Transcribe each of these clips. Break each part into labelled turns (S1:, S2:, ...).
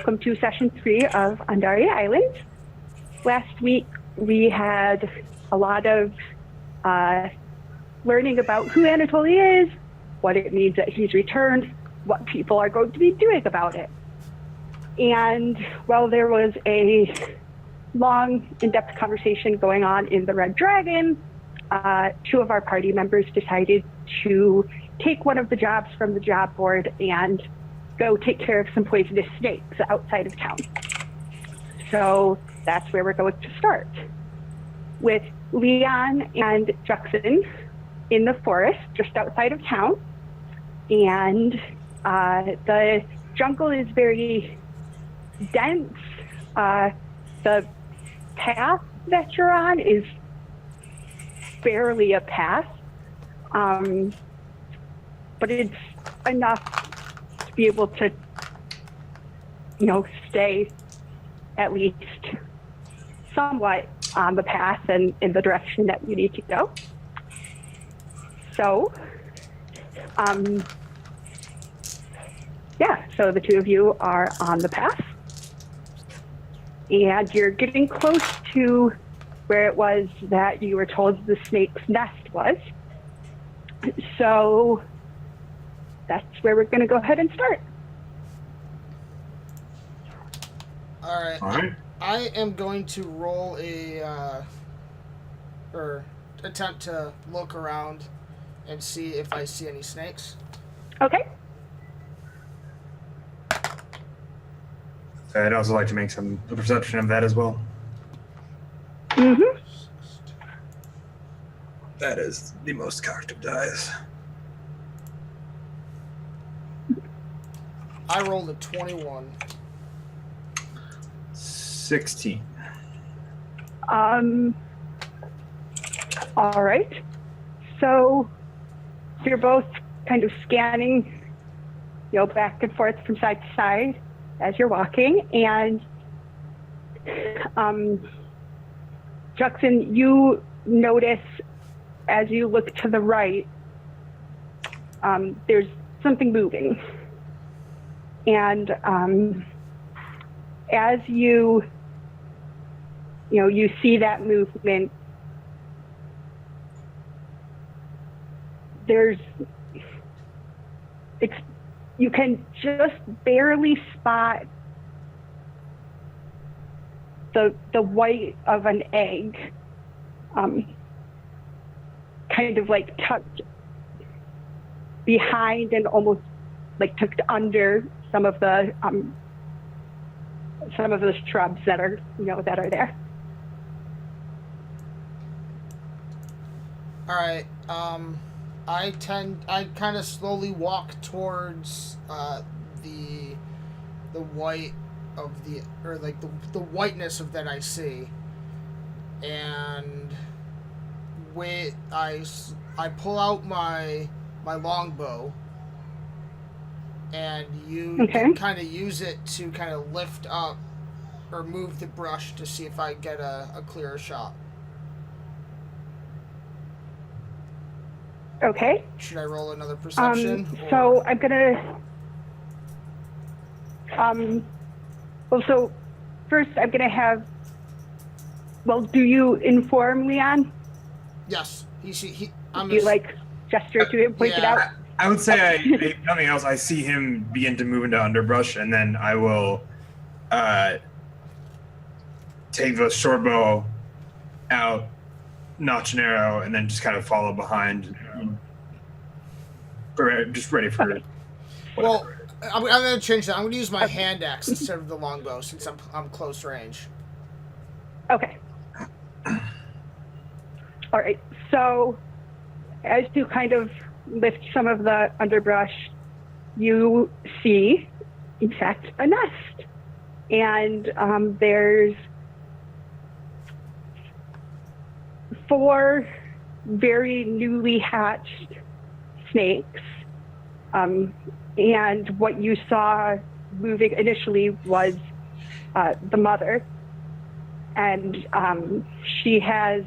S1: welcome to session 3 of Andari Island. Last week we had a lot of learning about who Anatoly is, what it means that he's returned, what people are going to be doing about it. And while there was a long, in-depth conversation going on in the Red Dragon, 2 of our party members decided to take one of the jobs from the job board and go take care of some poisonous snakes outside of town. So that's where we're going to start, with Leon and Jackson in the forest just outside of town. And the jungle is very dense. The path that you're on is barely a path, but it's enough to be able to, stay at least somewhat on the path and in the direction that you need to go. So, so the 2 of you are on the path, and you're getting close to where it was that you were told the snake's nest was. So that's where we're going to go ahead and start.
S2: All right. I am going to roll or attempt to look around and see if I see any snakes.
S1: Okay.
S3: I'd also like to make a perception of that as well.
S1: Mm-hmm.
S3: That is the most cocked of dice.
S2: I rolled a 21.
S3: 16.
S1: All right. So you're both kind of scanning, back and forth from side to side as you're walking, and Jackson, you notice as you look to the right, there's something moving. And as you see that movement, you can just barely spot the white of an egg, kind of like tucked behind and almost like tucked under some of the shrubs that are there.
S2: All right. I kind of slowly walk towards the white of the whiteness of that I see, and I pull out my longbow, and you can kind of use it to kind of lift up or move the brush to see if I get a clearer shot.
S1: Okay.
S2: Should I roll another perception?
S1: So I'm gonna. So first I'm gonna have. Well, do you inform Leon?
S2: Yes.
S1: Gesture to him, point it out?
S3: I would say, if nothing else, I see him begin to move into underbrush, and then I will take the short bow out, notch an arrow, and then just kind of follow behind. Just ready for it.
S2: Well, I'm going to change that. I'm going to use my hand axe instead of the longbow since I'm close range.
S1: Okay. All right. So as you kind of lift some of the underbrush, you see, in fact, a nest. And there's 4 very newly hatched snakes. And what you saw moving initially was the mother. And she has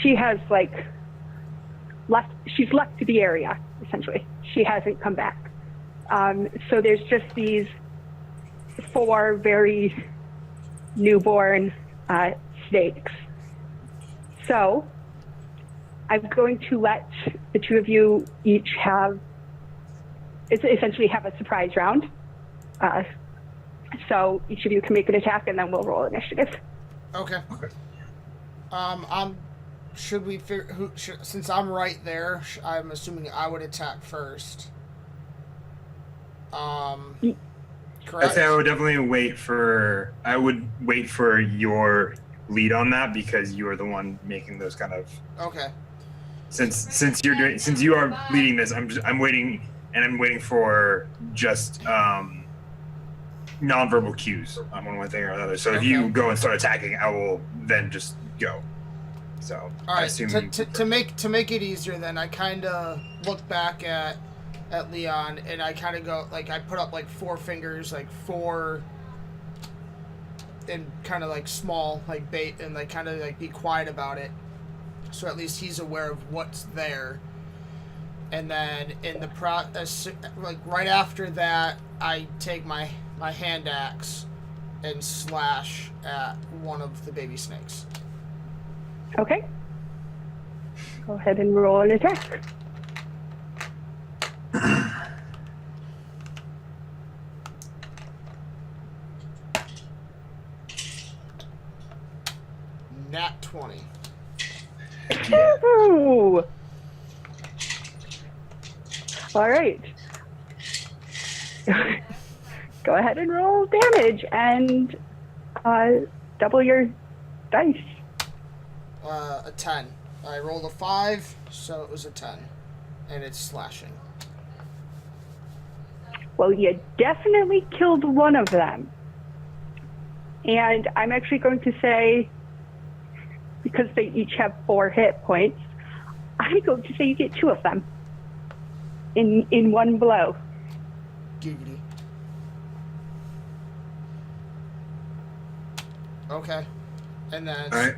S1: she's left the area. essentially. She hasn't come back. So there's just these 4 very newborn snakes. So I'm going to let the 2 of you each essentially have a surprise round. So each of you can make an attack, and then we'll roll initiative.
S2: Okay. Should we figure since I'm right there? I'm assuming I would attack first. Correct.
S3: I'd say I would definitely wait for your lead on that, because you are the one making those kind of.
S2: Okay.
S3: Since you are leading this, I'm waiting, and I'm waiting for just nonverbal cues on one thing or another. So if you go and start attacking, I will then just go. So
S2: all right.
S3: I assume
S2: To make it easier, then I kind of look back at Leon, and I kind of go like I put up like 4 fingers, like 4, and kind of like small like bait, and like kind of like be quiet about it, so at least he's aware of what's there. And then in the like right after that, I take my hand axe and slash at one of the baby snakes.
S1: Okay. Go ahead and roll an attack.
S2: Nat 20.
S1: Ooh. All right. Go ahead and roll damage and double your dice.
S2: A 10. I rolled a 5, so it was a 10. And it's slashing.
S1: Well, you definitely killed one of them. And I'm actually going to say, because they each have 4 hit points, I'm going to say you get 2 of them in one blow.
S2: Giggity. Okay. And then...
S3: All right.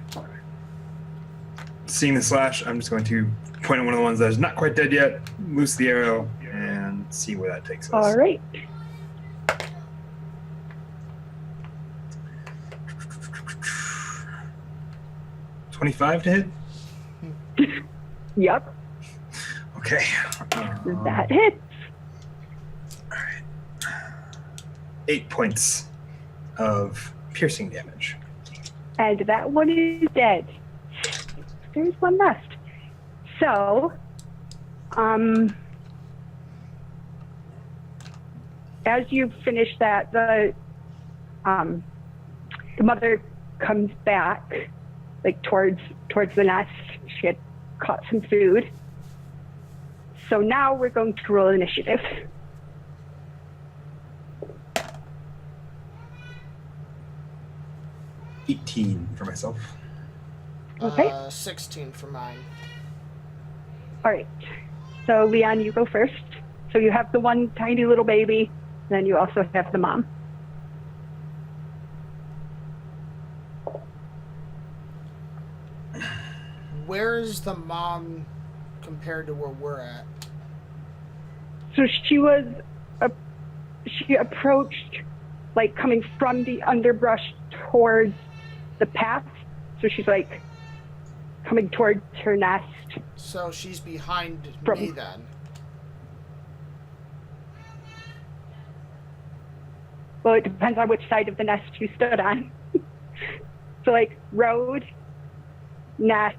S3: Seeing the slash, I'm just going to point at one of the ones that is not quite dead yet, loose the arrow, and see where that takes us.
S1: All right.
S3: $25 to hit?
S1: Yep.
S3: Okay.
S1: That hits.
S3: All right. 8 points of piercing damage.
S1: And that one is dead. There's one left. So, as you finish that, the mother comes back, like towards the nest. She had caught some food. So now we're going to roll initiative.
S3: $18 for myself.
S1: Okay.
S2: 16 for mine.
S1: All right. So Leon, you go first. So you have the one tiny little baby, then you also have the mom.
S2: Where is the mom compared to where we're at?
S1: So she approached, like coming from the underbrush towards the path. So she's like coming towards her nest.
S2: So she's behind me then.
S1: Well, it depends on which side of the nest you stood on. So like road, nest,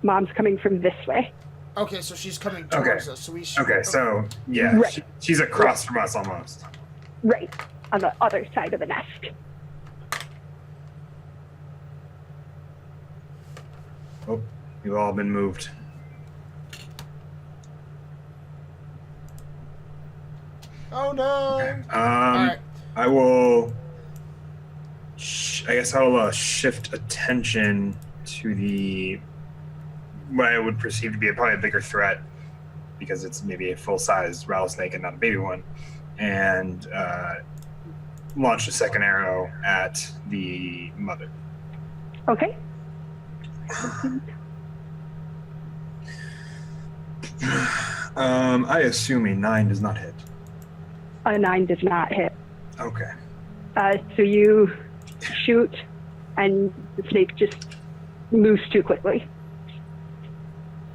S1: mom's coming from this way.
S2: Okay, so she's coming towards us. So we should.
S3: Okay, so yeah,
S1: Right.
S3: she's across from us almost.
S1: Right, on the other side of the nest.
S3: Oh, you've all been moved.
S2: Oh no!
S3: Okay.
S2: Alright.
S3: I will. I guess I'll shift attention to what I would perceive to be probably a bigger threat, because it's maybe a full-size rattlesnake and not a baby one, and launch a second arrow at the mother.
S1: Okay.
S3: I assume a 9 does not hit.
S1: A 9 does not hit.
S3: Okay.
S1: So you shoot, and the snake just moves too quickly.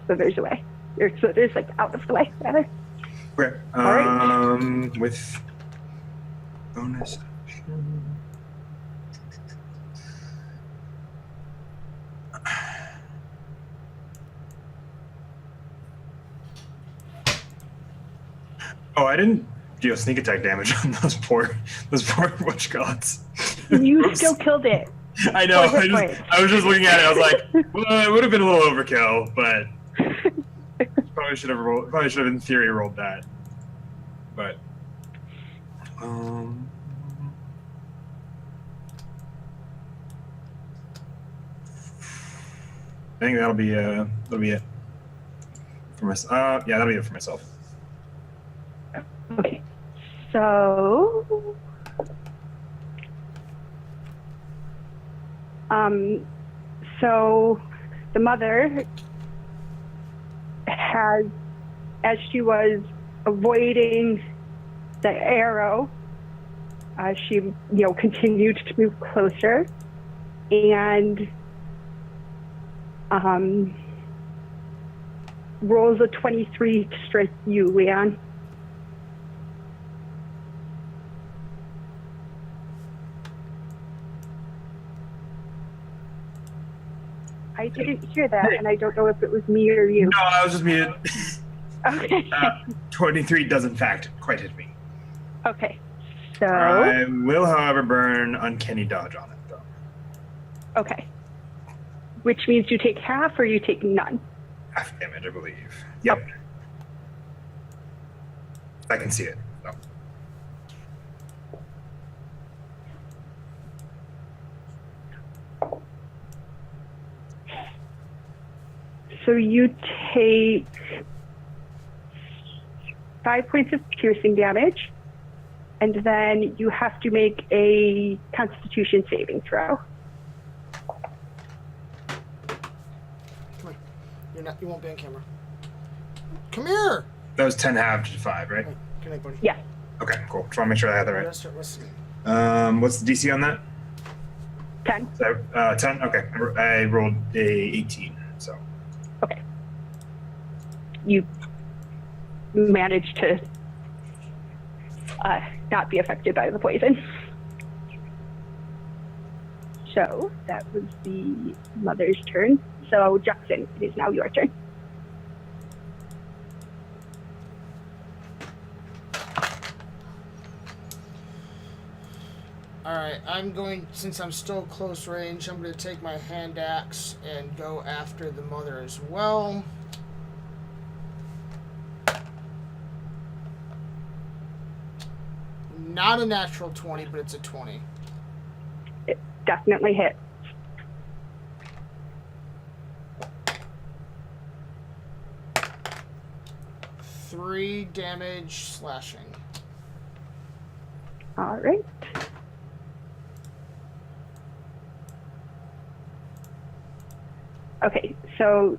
S1: So there's a way. So there's like out of the way, rather.
S3: Okay.
S1: right.
S3: With bonus action. Oh, I didn't deal sneak attack damage on those poor whatchgods.
S1: You still killed it.
S3: I know.
S1: Four hit points.
S3: I was just looking at it. I was like, well, it would have been a little overkill, but probably should have in theory rolled that. But I think that'll be it for myself. Yeah, that'll be it for myself.
S1: Okay. So so the mother has, as she was avoiding the arrow, she continued to move closer, and rolls a 23 to strike you, Leon. I didn't hear that, and I don't know if it was me or you.
S3: No, I was just muted.
S1: Okay.
S3: 23 does in fact quite hit me.
S1: Okay. So.
S3: I will, however, burn Uncanny Dodge on it, though.
S1: Okay. Which means you take half or you take none?
S3: Half damage, I believe. Yep.
S1: Okay.
S3: I can see it. So.
S1: So you take 5 points of piercing damage, and then you have to make a Constitution saving throw.
S2: Come here. You won't be on camera. Come here!
S3: That was 10 halved to 5, right?
S2: Right. Good night, buddy.
S1: Yeah.
S3: Okay, cool. Just want to make sure I had that
S2: Let's
S3: right.
S2: start listening.
S3: What's the DC on that?
S1: 10.
S3: So, 10? Okay. I rolled a 18, so.
S1: Okay. You managed to not be affected by the poison. So that was the mother's turn. So Jackson, it is now your turn.
S2: Alright, since I'm still close range, I'm going to take my hand axe and go after the mother as well. Not a natural 20, but it's a 20.
S1: It definitely hit.
S2: Three damage slashing.
S1: All right. Okay, so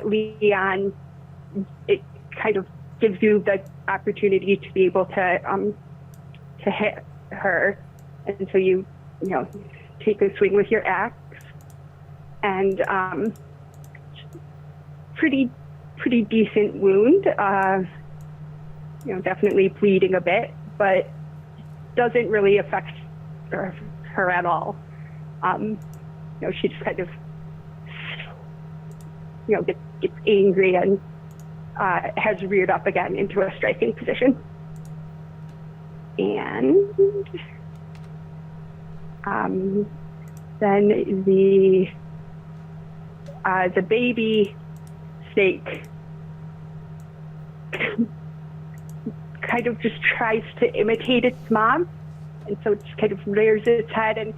S1: Leon, it kind of gives you the opportunity to be able to hit her, and so you take a swing with your axe, and pretty decent wound. Definitely bleeding a bit, but doesn't really affect her at all. She just kind of gets angry and has reared up again into a striking position. And then the baby snake kind of just tries to imitate its mom, and so it just kind of rears its head and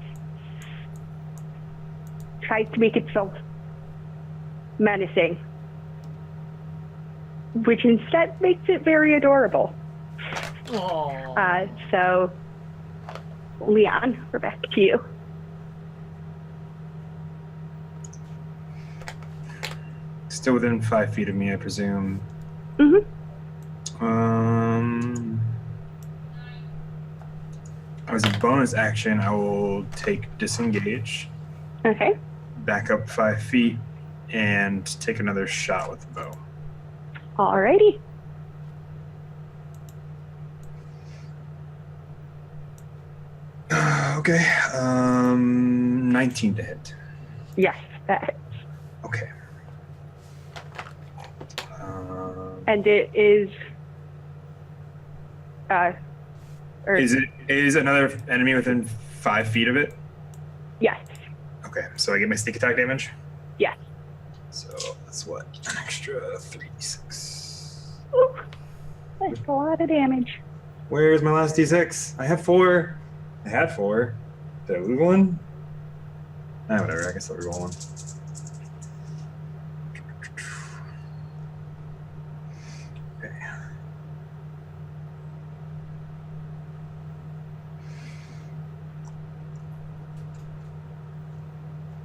S1: tries to make itself menacing, which instead makes it very adorable. So, Leon, we're back to you.
S3: Still within 5 feet of me, I presume.
S1: Mm-hmm.
S3: As a bonus action, I will take disengage,
S1: Okay.
S3: back up 5 feet, and take another shot with the bow.
S1: Alrighty.
S3: Okay. 19 to hit.
S1: Yes, that hits.
S3: Okay.
S1: And it is.
S3: Is another enemy within 5 feet of it?
S1: Yes.
S3: Okay, so I get my sneak attack damage?
S1: Yes.
S3: So that's what? An extra 3d6.
S1: Ooh, that's a lot of damage.
S3: Where's my last d6? I have 4. I had 4. Did I lose one? Whatever, I guess I'll reroll one. Okay.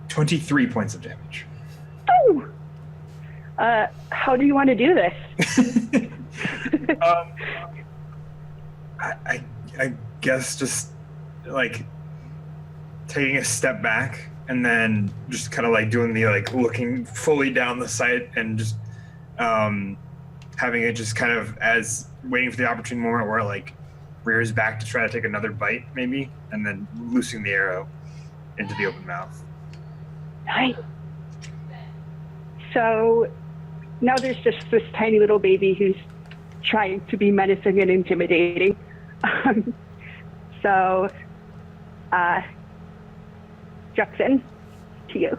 S3: $23 points of damage.
S1: Oh! How do you want to do this?
S3: I guess just like taking a step back and then just kind of like doing the like looking fully down the sight and just having it just kind of as waiting for the opportune moment where it like rears back to try to take another bite maybe, and then loosing the arrow into the open mouth.
S1: Nice. So now there's just this tiny little baby who's trying to be menacing and intimidating. So, Jackson, to you.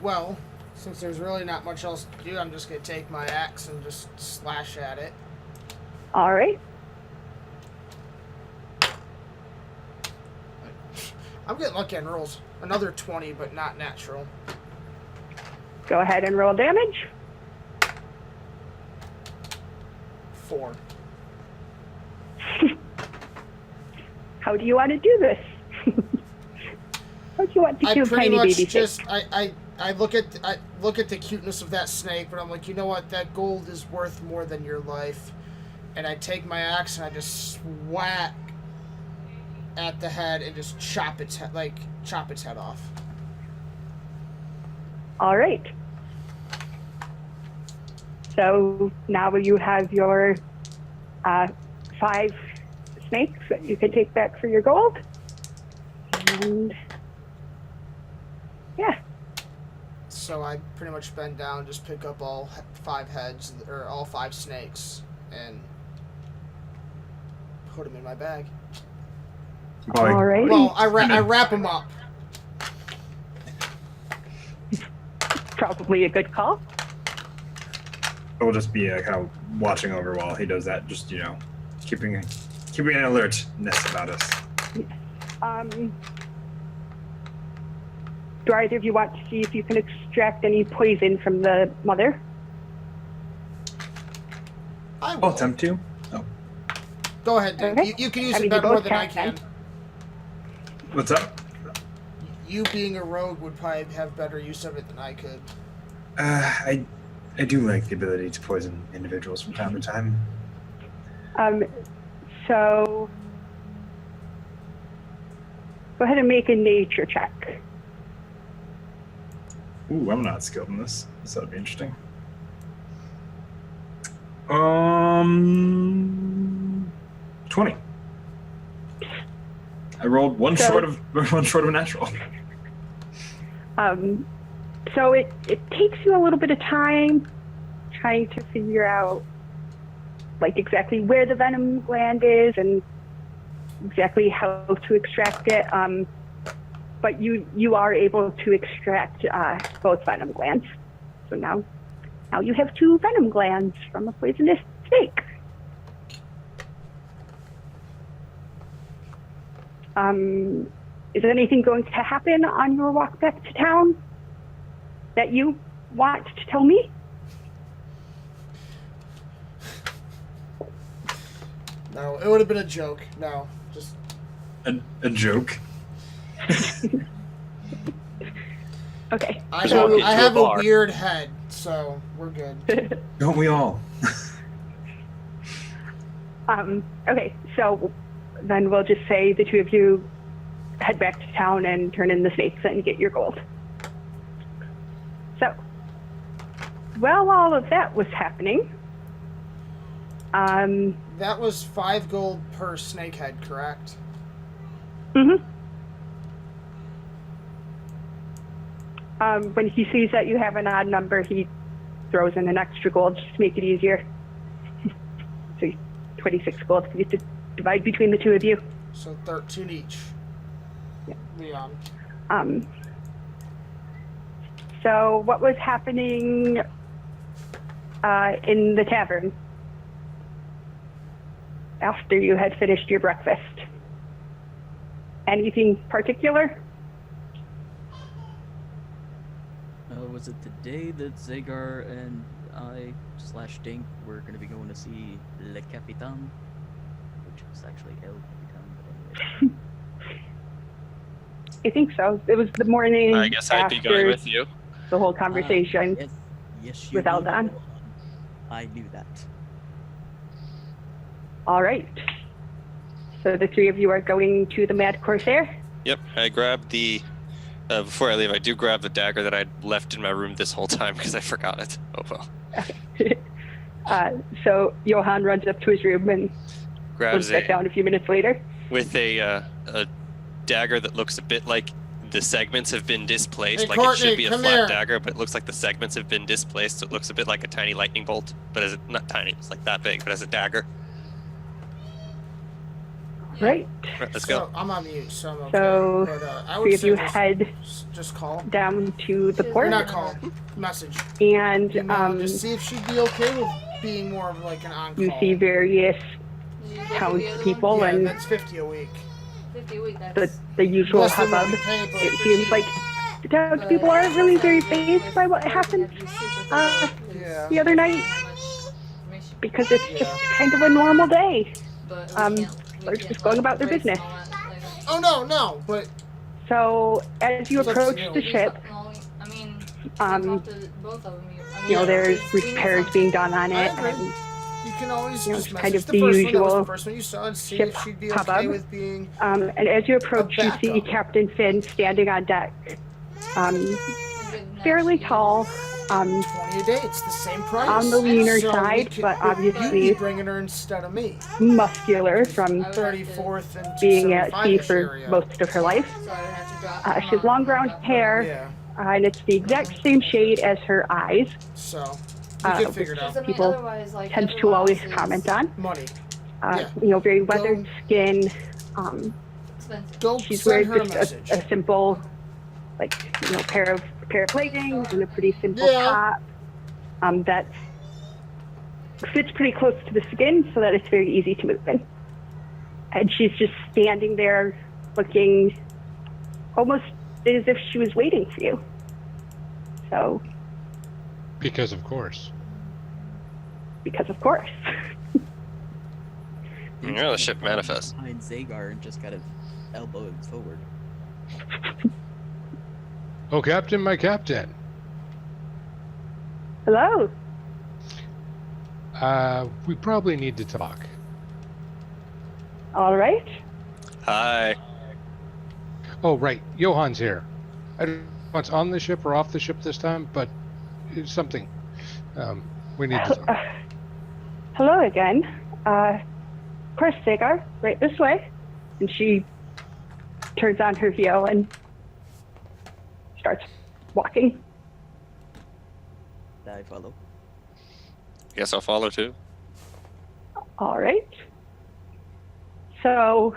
S2: Well, since there's really not much else to do, I'm just going to take my axe and just slash at it.
S1: All right.
S2: I'm getting lucky on rolls. Another 20, but not natural.
S1: Go ahead and roll damage.
S2: 4.
S1: How do you want to do this? How do you want to
S2: I
S1: kill
S2: pretty
S1: tiny
S2: much
S1: baby
S2: just
S1: fish?
S2: I look at the cuteness of that snake, but I'm like, you know what? That gold is worth more than your life. And I take my axe and I just whack at the head and just chop its head off.
S1: All right. So now you have your 5 snakes that you can take back for your gold. And yeah.
S2: So I pretty much bend down, just pick up all 5 heads, or all 5 snakes, and put them in my bag.
S1: All right.
S2: Well, I wrap them up.
S1: Probably a good call.
S3: We'll just be kind of watching over while he does that, just, keeping an alertness about us.
S1: Do either of you want to see if you can extract any poison from the mother?
S2: I will.
S3: I'll attempt to. Oh.
S2: Go ahead, dude.
S1: Okay.
S2: You can use
S1: I
S2: it
S1: mean, you
S2: better more
S1: both
S2: than I
S1: can.
S2: can.
S3: What's up?
S2: You being a rogue would probably have better use of it than I could.
S3: I do like the ability to poison individuals from time to time.
S1: So go ahead and make a nature check.
S3: Ooh, I'm not skilled in this, so that'll be interesting. 20. I rolled one short of a natural.
S1: So it takes you a little bit of time trying to figure out like exactly where the venom gland is and exactly how to extract it. But you are able to extract both venom glands. So now you have 2 venom glands from a poisonous snake. Is anything going to happen on your walk back to town that you want to tell me?
S2: No, it would have been a joke. No, just
S3: A joke.
S1: Okay.
S2: I
S4: So-
S2: have,
S4: into
S2: I
S4: a
S2: have a
S4: bar.
S2: weird head, so we're good.
S3: Don't we all?
S1: Okay, so then we'll just say the two of you head back to town and turn in the snakes and get your gold. So, while all of that was happening,
S2: That was 5 gold per snakehead, correct?
S1: when he sees that you have an odd number, he throws in an extra gold just to make it easier. So 26 gold for you to divide between the two of you.
S2: So 13 each.
S1: Yeah.
S2: Leon.
S1: So what was happening in the tavern after you had finished your breakfast? Anything particular?
S5: Was it today that Zagar and I / Dink were going to be going to see Le Capitan? Which is actually El Capitan, but anyway.
S1: I think so. It was the morning
S4: I guess I'd be going
S1: after
S4: with you.
S1: the whole conversation.
S5: Yes, you
S1: with
S5: did,
S1: Aldan.
S5: Johan. I knew that.
S1: All right. So the three of you are going to the Mad Corsair?
S4: Yep, I grabbed the. Before I leave, I do grab the dagger that I'd left in my room this whole time because I forgot it. Oh well.
S1: So Johan runs up to his room and
S4: Grabs
S1: goes back
S4: it
S1: down a few minutes later.
S4: with a dagger that looks a bit like the segments have been displaced.
S2: Hey,
S4: Like it
S2: Courtney,
S4: should be a
S2: come
S4: flat
S2: here.
S4: dagger, but it looks like the segments have been displaced. So it looks a bit like a tiny lightning bolt, but as not tiny, it's like that big, but as a dagger.
S1: Right.
S4: Right, let's
S2: So
S4: go.
S2: I'm on mute, so I'm okay.
S1: So
S2: but, I
S1: three
S2: would
S1: of
S2: say
S1: you
S2: just,
S1: head
S2: just call.
S1: down to the
S2: Or
S1: port
S2: not call. Message.
S1: and
S2: Just see if she'd be okay with being more of like an on-call.
S1: you see various townspeople
S2: Yeah,
S1: and
S2: that's 50 a week.
S6: 50 a week, that's...
S1: the usual
S2: Less than what
S1: hubbub.
S2: we pay, but
S1: It seems like the townspeople aren't really very fazed by what happened
S2: Yeah.
S1: the other night because it's just kind of a normal day. They're just going about their business.
S2: Oh no, but
S1: So as you approach the ship,
S6: I mean, both of them.
S1: you know, there's repairs being done on
S2: I
S1: it,
S2: agree.
S1: and
S2: you can always
S1: You know,
S2: just
S1: it's
S2: message
S1: kind of
S2: the
S1: the
S2: first one. That was
S1: usual
S2: the first one you saw and see
S1: ship
S2: if she'd be
S1: hubbub.
S2: okay with being
S1: and as you approach, you see
S2: backup.
S1: Captain Finn standing on deck, fairly tall,
S2: 20 a day. It's the same price.
S1: on the leaner
S2: So
S1: side, but
S2: you'd be
S1: obviously
S2: bringing her instead of me.
S1: muscular from
S2: 34th and
S1: being at sea
S2: 275-ish
S1: for
S2: area.
S1: most of her life.
S6: So I have to drop
S1: She has long brown hair,
S2: Yeah.
S1: and it's the exact same shade as her eyes.
S2: So you can figure it out.
S1: People tend to always comment on.
S2: Money.
S1: You know, very weathered skin.
S2: Go
S1: She's
S2: send
S1: wearing
S2: her a
S1: just
S2: message.
S1: a simple, like, you know, pair of leggings and a pretty simple
S2: Yeah.
S1: top that fits pretty close to the skin so that it's very easy to move in. And she's just standing there looking almost as if she was waiting for you. So,
S7: Because of course.
S1: because of course.
S4: You know the ship manifests.
S5: Behind Zagar and just kind of elbow him forward.
S7: Oh, Captain, my captain.
S1: Hello.
S7: We probably need to talk.
S1: All right.
S4: Hi.
S7: Oh, right. Johan's here. I don't know if it's on the ship or off the ship this time, but it's something. We need to talk.
S1: Hello again. Of course, Sagar, right this way. And she turns on her heel and starts walking.
S5: I follow.
S4: Guess I'll follow too.
S1: All right. So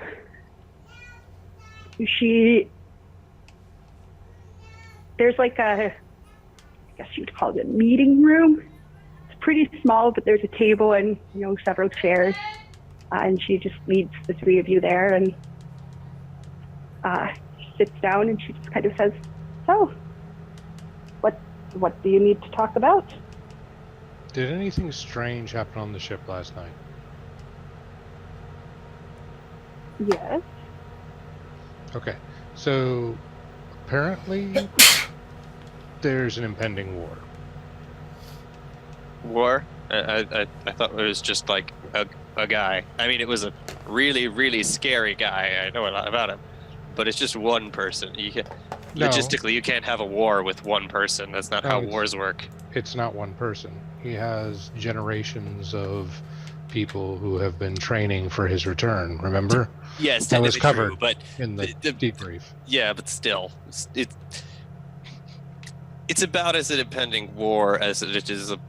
S1: there's like I guess you'd call it a meeting room. It's pretty small, but there's a table and, you know, several chairs. And she just leads the three of you there and sits down and she just kind of says, so, what do you need to talk about?
S7: Did anything strange happen on the ship last night?
S1: Yes.
S7: Okay. So, apparently, there's an impending war.
S4: War? I thought it was just like a guy. I mean, it was a really, really scary guy. I know a lot about him. But it's just one person.
S7: No.
S4: Logistically, you can't have a war with one person. That's not how wars work.
S7: It's not one person. He has generations of people who have been training for his return, remember?
S4: Yes,
S7: that was
S4: technically
S7: covered
S4: true, but
S7: in the debrief.
S4: Yeah, but still, it's about as an impending war as it is a.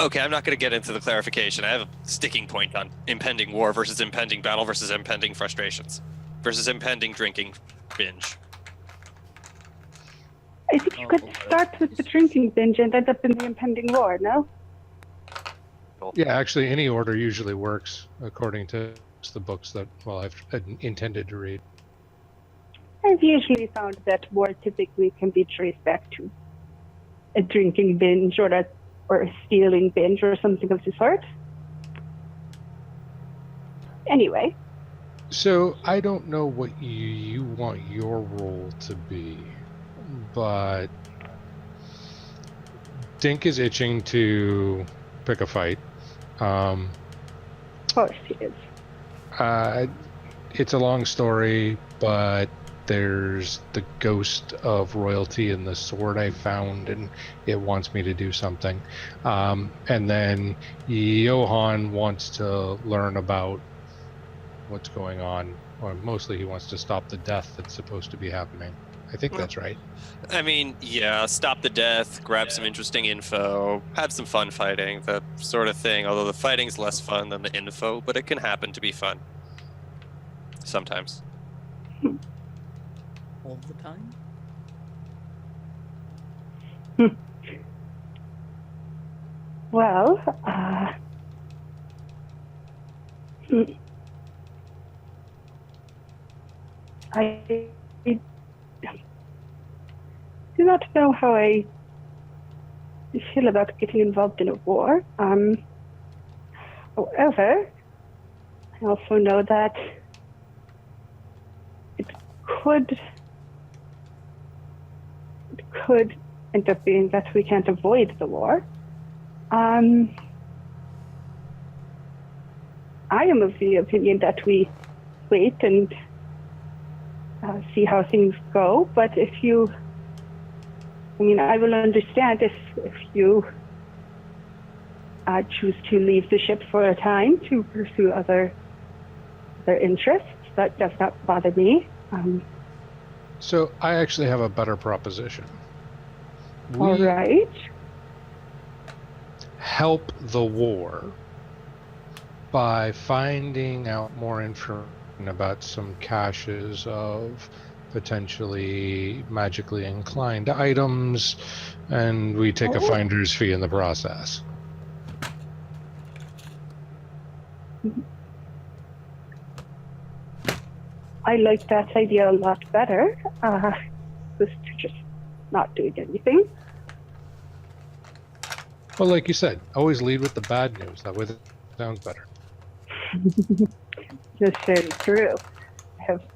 S4: Okay, I'm not going to get into the clarification. I have a sticking point on impending war versus impending battle versus impending frustrations versus impending drinking binge.
S1: I think you could start with the drinking binge and end up in the impending war, no?
S7: Yeah, actually, any order usually works according to the books that, well, I've intended to read.
S1: I've usually found that war typically can be traced back to a drinking binge or a stealing binge or something of the sort. Anyway.
S7: So I don't know what you want your role to be, but Dink is itching to pick a fight.
S1: Of course he is.
S7: It's a long story, but there's the ghost of royalty in the sword I found, and it wants me to do something. And then Johan wants to learn about what's going on, or mostly he wants to stop the death that's supposed to be happening. I think that's right.
S4: I mean, yeah, stop the death, grab some interesting info, have some fun fighting, that sort of thing. Although the fighting's less fun than the info, but it can happen to be fun. Sometimes.
S5: All the time?
S1: Well, I do not know how I feel about getting involved in a war. However, I also know that it could end up being that we can't avoid the war. I am of the opinion that we wait and see how things go, but I will understand if you choose to leave the ship for a time to pursue other interests. That does not bother me.
S7: So I actually have a better proposition.
S1: All right.
S7: Help the war by finding out more information about some caches of potentially magically inclined items, and we take a finder's fee in the process.
S1: I like that idea a lot better. Just not doing anything.
S7: Well, like you said, always lead with the bad news. That way it sounds better.
S1: That's very true.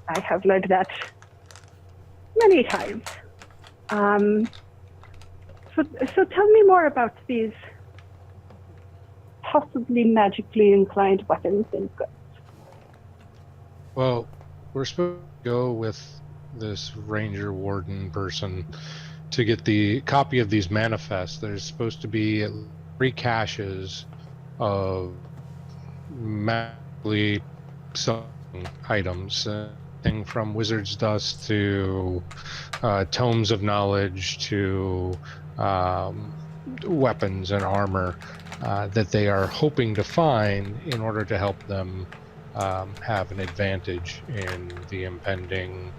S1: I have learned that many times. So tell me more about these possibly magically inclined weapons and goods.
S7: Well, we're supposed to go with this ranger warden person to get the copy of these manifests. There's supposed to be 3 caches of magically some items, thing from wizard's dust to tomes of knowledge to weapons and armor that they are hoping to find in order to help them have an advantage in the impending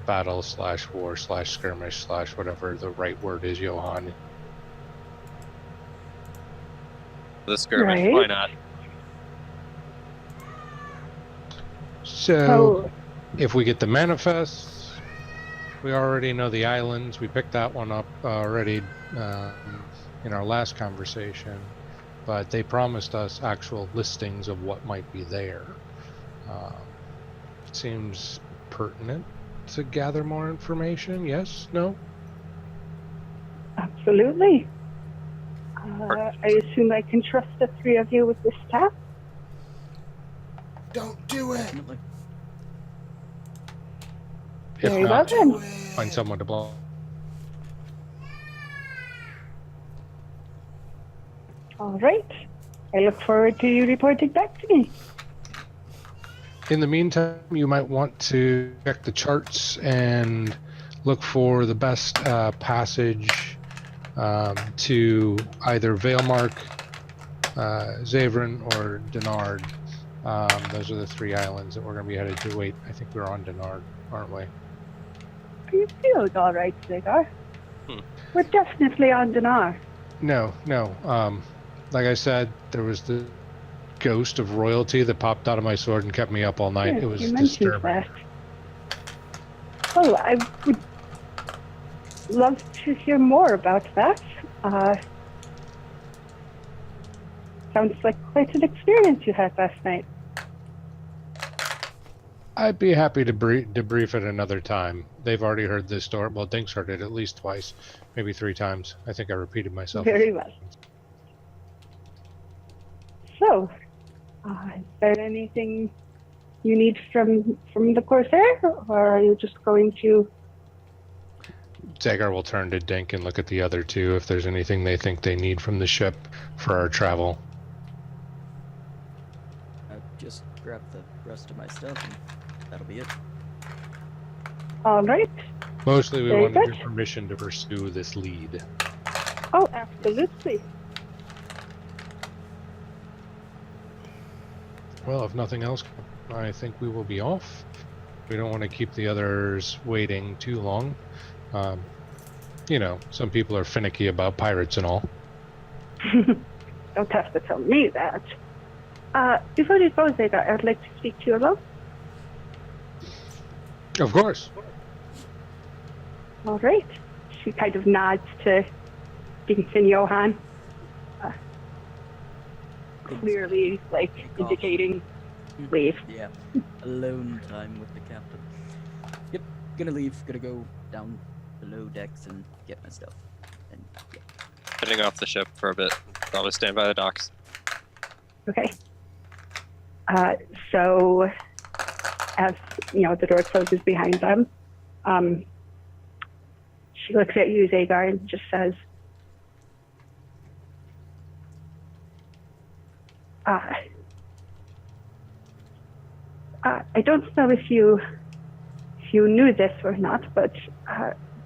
S7: battle / war / skirmish / whatever the right word is, Johan.
S4: The skirmish,
S1: Right.
S4: why not?
S7: So if we get the manifests, we already know the islands. We picked that one up already in our last conversation, but they promised us actual listings of what might be there. It seems pertinent to gather more information. Yes? No?
S1: Absolutely. I assume I can trust the three of you with this task.
S2: Don't do it.
S5: Definitely.
S7: If
S1: Very well
S7: not,
S1: then.
S2: Do it.
S7: find someone to blow.
S1: All right. I look forward to you reporting back to me.
S7: In the meantime, you might want to check the charts and look for the best passage to either Valemark, Zavrin, or Denard. Those are the three islands that we're going to be headed to. Wait, I think we're on Denard, aren't we?
S1: Are you feeling all right, Zagar?
S4: Hmm.
S1: We're definitely on Dinar.
S7: No. Like I said, there was the ghost of royalty that popped out of my sword and kept me up all night.
S1: Yes,
S7: It was
S1: you mentioned
S7: disturbing.
S1: that. Oh, I would love to hear more about that. Sounds like quite an experience you had last night.
S7: I'd be happy to debrief it another time. They've already heard this story. Well, Dink's heard it at least twice, maybe 3 times. I think I repeated myself.
S1: Very well. So, is there anything you need from the Corsair, or are you just going to...
S7: Zagar will turn to Dink and look at the other two if there's anything they think they need from the ship for our travel.
S5: Just grab the rest of my stuff and that'll be it.
S1: All right.
S7: Mostly we
S1: Very
S7: wanted
S1: good.
S7: your permission to pursue this lead.
S1: Oh, absolutely.
S7: Well, if nothing else, I think we will be off. We don't want to keep the others waiting too long. Some people are finicky about pirates and all.
S1: Don't have to tell me that. Before you go, Zeta, I'd like to speak to you alone.
S7: Of course.
S1: All right. She kind of nods to Dink and Johan. Clearly, indicating leave.
S5: Yeah. Alone time with the captain. Yep. Gonna leave. Gonna go down below decks and get my stuff. And yeah.
S4: Heading off the ship for a bit. Probably stand by the docks.
S1: Okay. So, as the door closes behind them, she looks at you, Zagar, and just says, I don't know if you knew this or not, but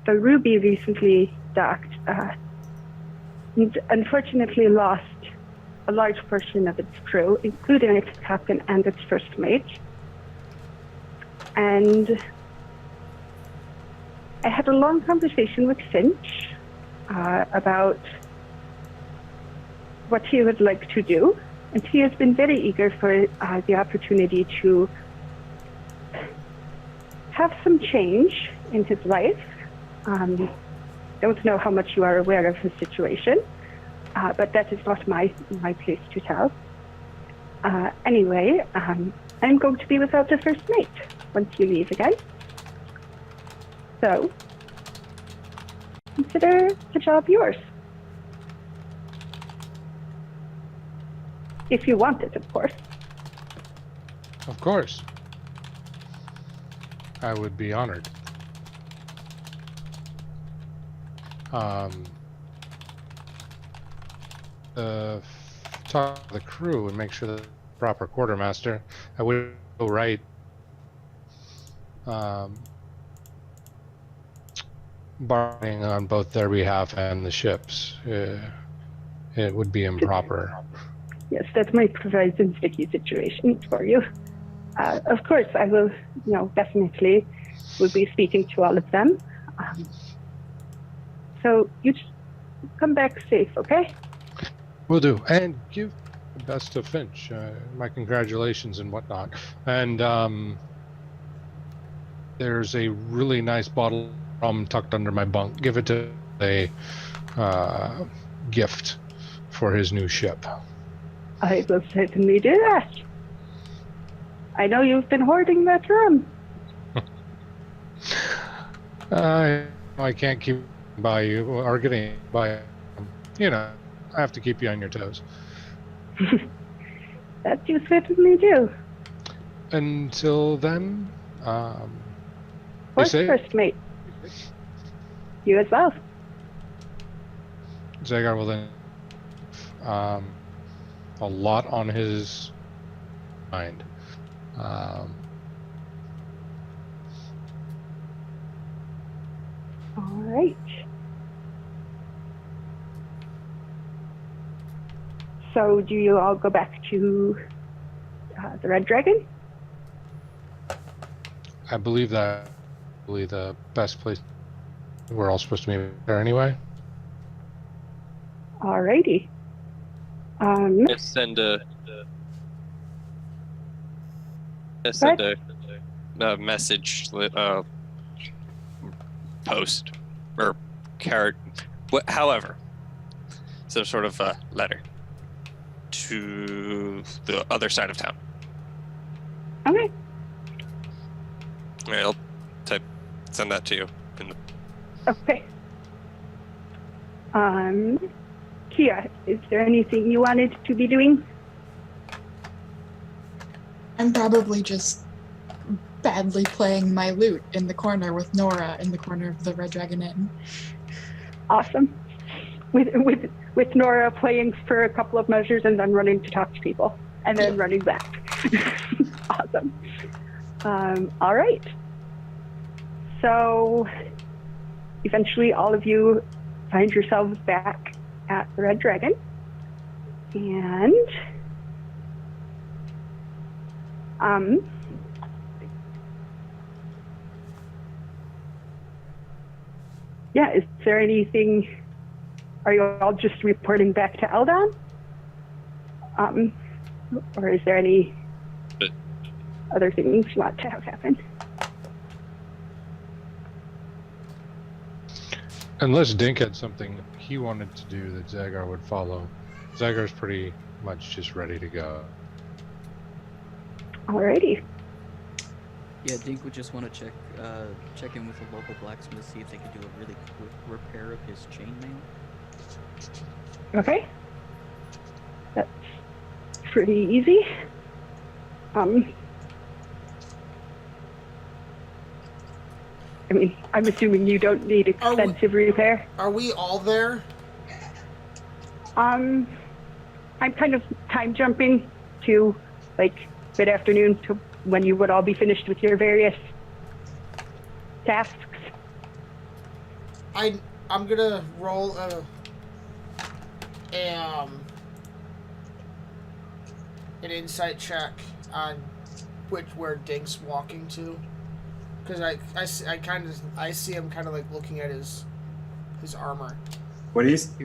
S1: the Ruby recently docked and unfortunately lost a large portion of its crew, including its captain and its first mate. And I had a long conversation with Finch about what he would like to do, and he has been very eager for the opportunity to have some change in his life. Don't know how much you are aware of his situation, but that is not my place to tell. Anyway, I'm going to be without the first mate once you leave again. So, consider the job yours. If you want it, of course.
S7: Of course. I would be honored. Talk to the crew and make sure that proper quartermaster. I would go right. Bargaining on both their behalf and the ships. It would be improper.
S1: Yes, that might provide some sticky situations for you. Of course, I will, definitely will be speaking to all of them. So you just come back safe, okay?
S7: Will do. And give the best to Finch. My congratulations and whatnot. And there's a really nice bottle of rum tucked under my bunk. Give it to a gift for his new ship.
S1: I will certainly do that. I know you've been hoarding that rum.
S7: I can't keep by you or getting by, you know, I have to keep you on your toes.
S1: That you certainly do.
S7: Until then, be
S1: Horse
S7: safe.
S1: first mate. You as well.
S7: Zagar will then a lot on his mind.
S1: All right. So do you all go back to the Red Dragon?
S7: I believe that probably the best place. We're all supposed to meet there anyway.
S1: Alrighty.
S4: Send a message, post, or carrot, however, some sort of letter to the other side of town.
S1: Okay.
S4: All right, I'll send that to you.
S1: Okay. Kia, is there anything you wanted to be doing?
S8: I'm probably just badly playing my lute in the corner with Nora in the corner of the Red Dragon Inn.
S1: Awesome. With Nora playing for a couple of measures and then running to talk to people and then running back. Awesome. All right. So eventually all of you find yourselves back at the Red Dragon. And yeah, is there anything, are you all just reporting back to Eldon? Or is there any other things you want to have happen?
S7: Unless Dink had something he wanted to do that Zagar would follow. Zagar's pretty much just ready to go.
S1: Alrighty.
S5: Yeah, Dink would just want to check in with the local blacksmith, see if they could do a really quick repair of his chainmail.
S1: Okay. That's pretty easy. I mean, I'm assuming you don't need expensive repair.
S2: Are we all there?
S1: I'm kind of time jumping to like mid-afternoon to when you would all be finished with your various tasks.
S2: I'm gonna roll an insight check on where Dink's walking to, because I see him kind of like looking at his armor.
S3: What do you? What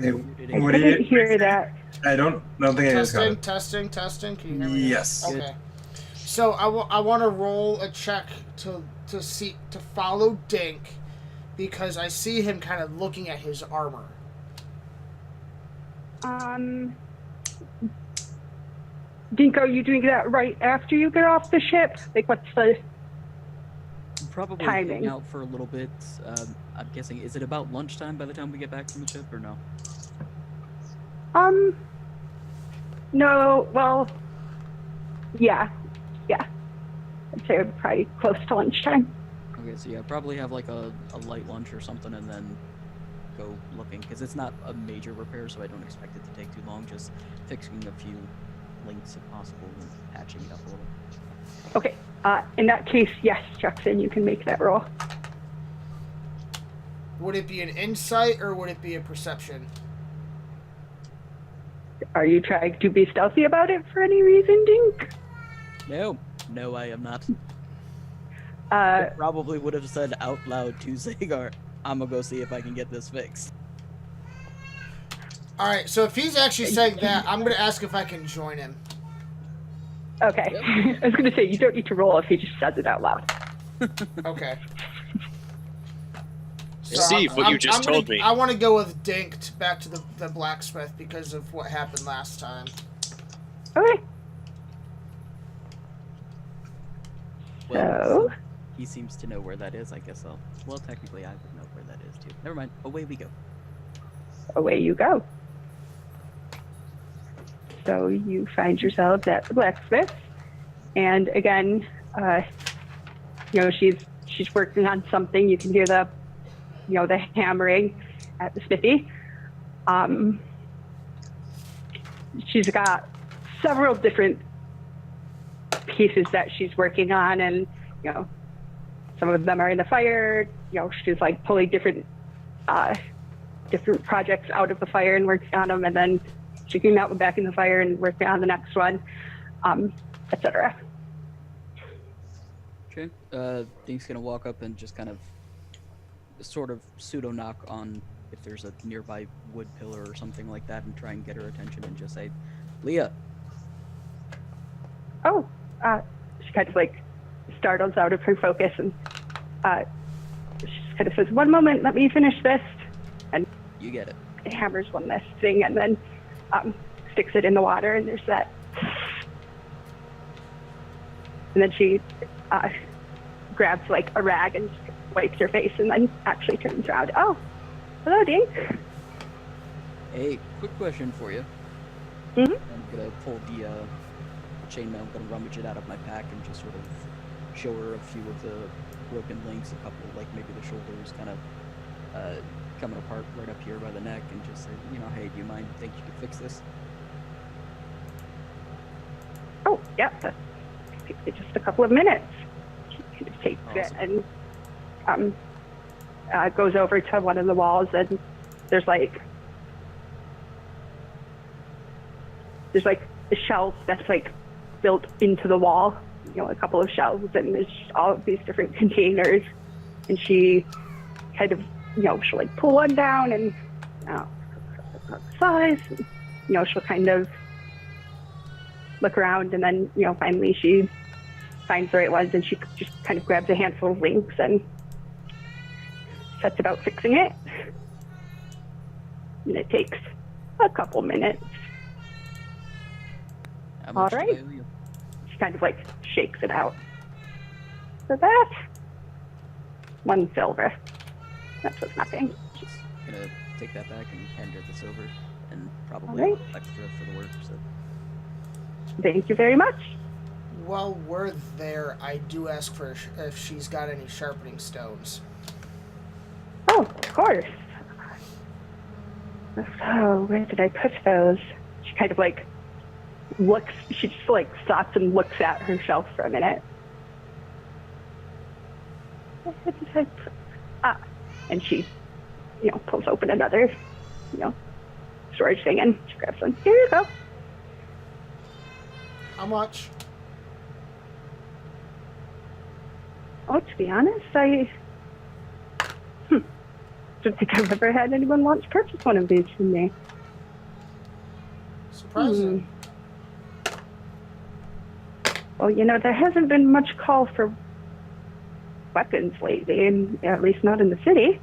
S3: do
S1: I didn't
S3: you
S1: hear that.
S3: I don't think I just got
S2: Testing,
S3: it.
S2: testing. Can you hear me?
S3: Yes.
S2: Okay. So I want to roll a check to follow Dink, because I see him kind of looking at his armor.
S1: Dink, are you doing that right after you get off the ship? Like, what's the
S5: Probably
S1: timing?
S5: hang out for a little bit. I'm guessing, is it about lunchtime by the time we get back from the ship, or no?
S1: No, well, yeah. I'd say probably close to lunchtime.
S5: Okay, so yeah, probably have like a light lunch or something and then go looking, because it's not a major repair, so I don't expect it to take too long, just fixing a few links if possible and patching it up a little.
S1: Okay, in that case, yes, Jackson, you can make that roll.
S2: Would it be an insight or would it be a perception?
S1: Are you trying to be stealthy about it for any reason, Dink?
S5: No, I am not.
S1: Uh,
S5: I probably would have said out loud to Zagar, I'm gonna go see if I can get this fixed.
S2: Alright, so if he's actually saying that, I'm going to ask if I can join him.
S1: okay. I was going to say, you don't need to roll if he just says it out loud.
S2: Okay.
S4: Steve, what you just told me.
S2: I want to go with Dink back to the blacksmith because of what happened last time.
S1: Okay.
S5: Well,
S1: So?
S5: he seems to know where that is, I guess Well, technically I would know where that is too. Never mind. Away we go.
S1: Away you go. So you find yourselves at the blacksmith, and again, she's working on something. You can hear the hammering at the smithy. She's got several different pieces that she's working on, and some of them are in the fire. She's like pulling different projects out of the fire and working on them, and then sticking that one back in the fire and working on the next one, etc.
S5: Okay. Dink's gonna walk up and just kind of sort of pseudo knock on if there's a nearby wood pillar or something like that and try and get her attention and just say, Leah.
S1: Oh, she kind of like startles out of her focus and she kind of says, "One moment, let me finish this," and
S5: you get it.
S1: Hammers one last thing and then sticks it in the water, and there's that. And then she grabs like a rag and wipes her face, and then actually turns around. "Oh, hello, Dink."
S5: Hey, quick question for you.
S1: Mm-hmm.
S5: I'm gonna pull the chainmail, I'm gonna rummage it out of my pack and just sort of show her a few of the broken links, a couple like maybe the shoulders kind of coming apart right up here by the neck, and just say, hey, do you mind? Think you could fix this?
S1: Oh, yeah, that's just a couple of minutes. She just takes it and goes over to one of the walls, and there's like a shelf that's like built into the wall, a couple of shelves, and there's all of these different containers, and she kind of, she'll like pull one down and size, she'll kind of look around, and then, finally she finds the right ones, and she just kind of grabs a handful of links and sets about fixing it. And it takes a couple minutes.
S5: How much
S1: All
S5: do I
S1: right.
S5: owe you?
S1: She kind of like shakes it out. So that's 1 silver. That was nothing.
S5: Just gonna take that back and hand her the silver, and probably
S1: All right.
S5: a little extra for the work. So
S1: Thank you very much.
S2: While we're there, I do ask for if she's got any sharpening stones.
S1: Oh, of course. So where did I put those? She kind of like looks, she just like stops and looks at her shelf for a minute. Where did I put? And she, pulls open another, storage thing, and she grabs one. Here you go.
S2: How much?
S1: Oh, to be honest, I don't think I've ever had anyone want to purchase one of these from me.
S2: Surprising.
S1: Well, there hasn't been much call for weapons lately, and at least not in the city.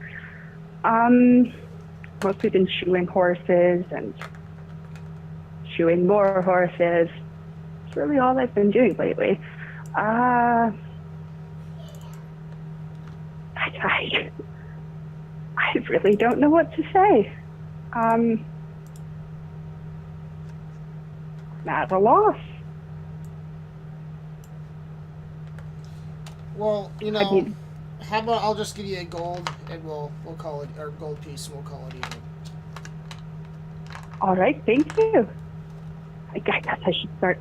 S1: Mostly been shoeing horses and shoeing more horses. It's really all I've been doing lately. I really don't know what to say. I'm at a loss.
S2: Well,
S1: I mean,
S2: how about I'll just give you a gold, and we'll call it, or gold piece, and we'll call it even.
S1: all right, thank you. I guess I should start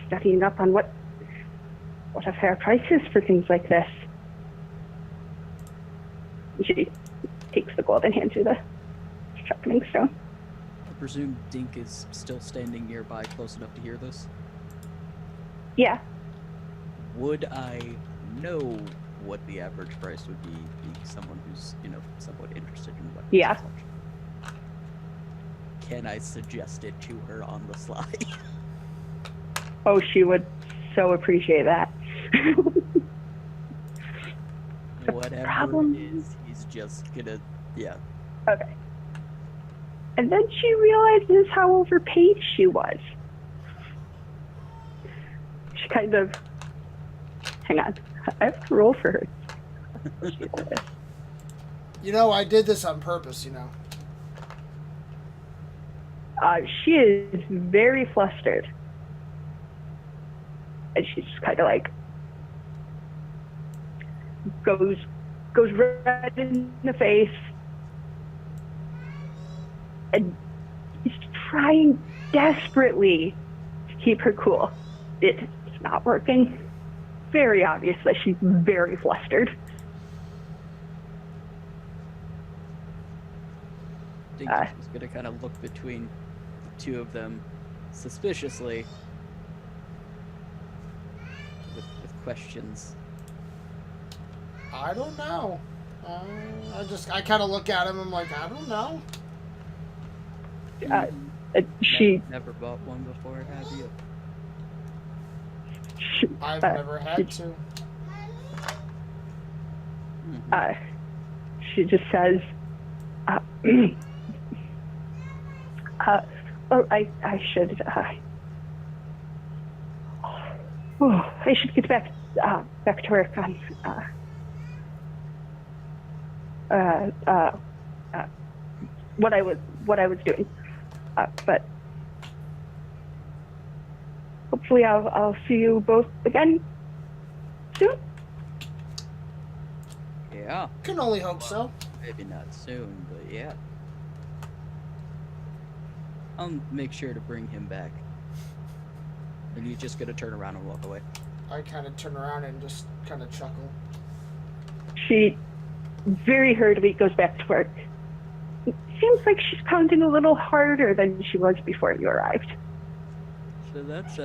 S1: studying up on what a fair price is for things like this. She takes the gold and hands you the sharpening stone.
S5: I presume Dink is still standing nearby, close enough to hear this.
S1: Yeah.
S5: Would I know what the average price would be, being someone who's, somewhat interested in weapons?
S1: Yeah.
S5: and such? Can I suggest it to her on the sly?
S1: Oh, she would so appreciate that.
S5: Whatever
S1: problem-
S5: it is, he's just gonna, yeah.
S1: Okay. And then she realizes how overpaid she was. She kind of, hang on, I have to roll for her.
S2: I did this on purpose,
S1: She is very flustered. And she's just kind of like goes red in the face and is trying desperately to keep her cool. It's not working. Very obvious that she's very flustered.
S5: Dink is gonna kind of look between the two of them suspiciously with questions.
S2: I don't know. I kind of look at him. I'm like, I don't know.
S1: She
S5: Never bought one before, have you?
S2: I've never had to.
S1: She just says, I should get back to work on what I was doing, but hopefully I'll see you both again soon.
S5: Yeah.
S2: Can only hope so.
S5: Maybe not soon, but yeah. I'll make sure to bring him back. And you're just gonna turn around and walk away.
S2: I kind of turn around and just kind of chuckle.
S1: She very hurriedly goes back to work. It seems like she's pounding a little harder than she was before you arrived.
S5: So that's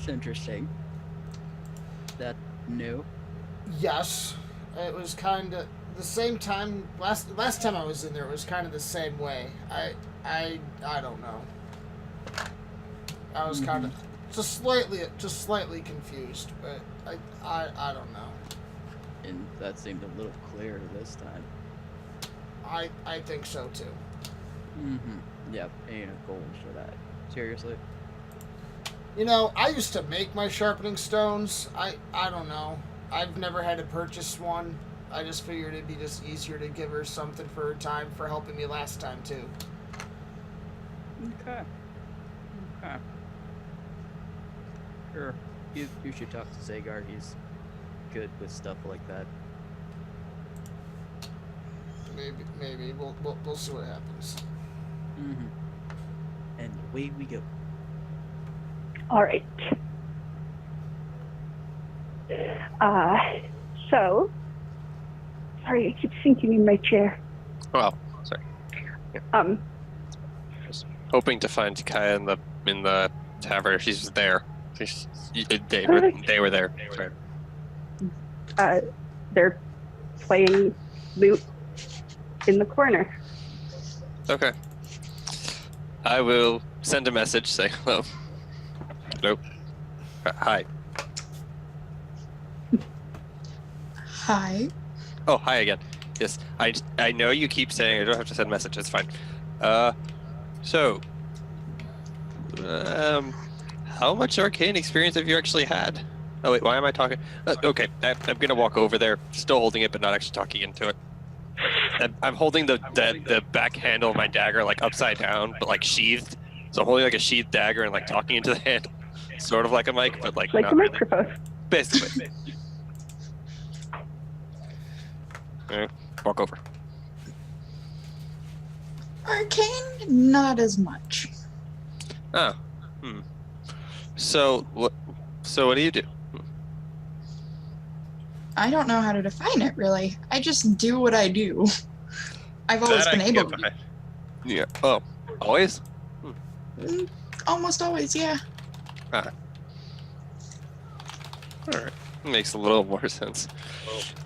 S5: interesting. That new.
S2: Yes, it was kind of the same time. Last time I was in there, it was kind of the same way. I don't know. I was kind of just slightly confused, but I don't know.
S5: And that seemed a little clearer this time.
S2: I think so too.
S5: Yep, ain't a gold for that. Seriously.
S2: I used to make my sharpening stones. I don't know. I've never had to purchase one. I just figured it'd be just easier to give her something for her time for helping me last time too.
S5: Okay. Sure. You should talk to Zagar. He's good with stuff like that.
S2: Maybe we'll see what happens.
S5: And away we go.
S1: All right. So, sorry, I keep sinking in my chair.
S4: Well, sorry. Yeah. Just hoping to find Kaya in the tavern. She's there. They were there. Sorry.
S1: They're playing lute in the corner.
S4: Okay. I will send a message saying hello. Hello. Hi.
S8: Hi.
S4: Oh, hi again. Yes, I know you keep saying I don't have to send a message. It's fine. So, how much arcane experience have you actually had? Oh wait, why am I talking? Okay, I'm gonna walk over there, still holding it, but not actually talking into it. I'm holding the back handle of my dagger like upside down, but like sheathed. So I'm holding like a sheathed dagger and like talking into the handle, sort of like a mic, but like
S1: Like
S4: not
S1: a
S4: really.
S1: microphone.
S4: Basically. Walk over.
S8: Arcane, not as much.
S4: Oh. So what do you do?
S8: I don't know how to define it, really. I just do what I do. I've always
S4: That I
S8: been
S4: can
S8: able
S4: get
S8: to.
S4: by. Yeah. Oh, always?
S8: Almost always, yeah.
S4: All right. Makes a little more sense.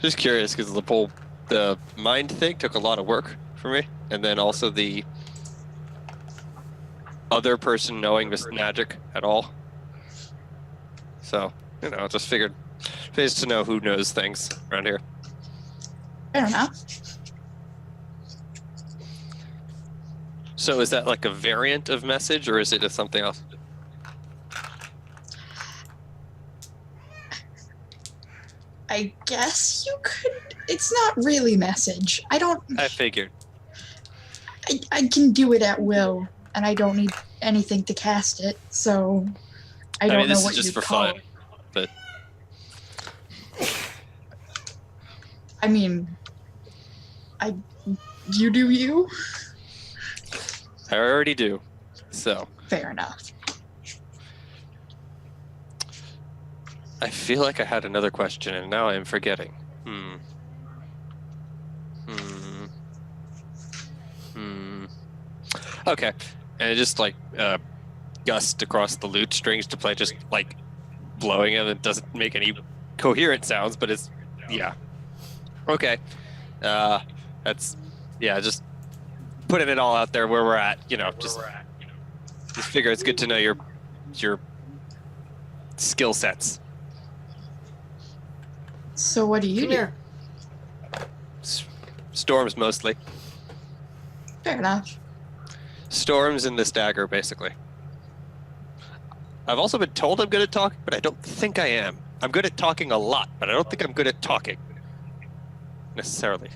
S4: Just curious because the mind thing took a lot of work for me, and then also the other person knowing this magic at all. So just figured pays to know who knows things around here.
S8: Fair enough.
S4: So is that like a variant of message, or is it just something else?
S8: I guess you could. It's not really message. I don't.
S4: I figured.
S8: I can do it at will, and I don't need anything to cast it, so I don't
S4: mean,
S8: know
S4: this
S8: what
S4: is just
S8: you'd
S4: for
S8: call
S4: fun,
S8: it.
S4: but
S8: I mean, you do you.
S4: I already do. So
S8: Fair enough.
S4: I feel like I had another question, and now I'm forgetting. Okay, and it just like gust across the lute strings to play, just like blowing it. It doesn't make any coherent sounds, but it's okay. That's just putting it all out there where we're at. Just figure it's good to know your skill sets.
S8: So what do you
S2: Come
S8: do?
S2: here.
S4: Storms mostly.
S8: Fair enough.
S4: Storms and this dagger, basically. I've also been told I'm good at talking, but I don't think I am. I'm good at talking a lot, but I don't think I'm good at talking. Necessarily.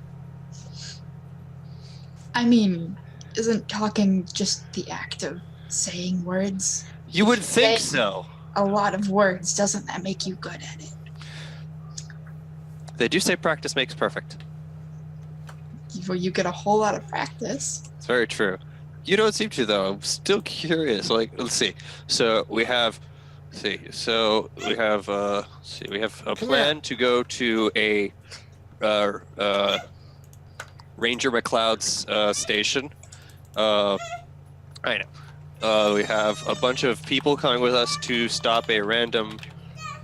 S8: I mean, isn't talking just the act of saying words?
S4: You would think
S8: Say
S4: so.
S8: A lot of words, doesn't that make you good at it?
S4: They do say practice makes perfect.
S8: Well, you get a whole lot of practice.
S4: It's very true. You don't seem to, though. I'm still curious. Like, let's see. So we have, we have a plan to go to a Ranger McLeod's station. I know. We have a bunch of people coming with us to stop a random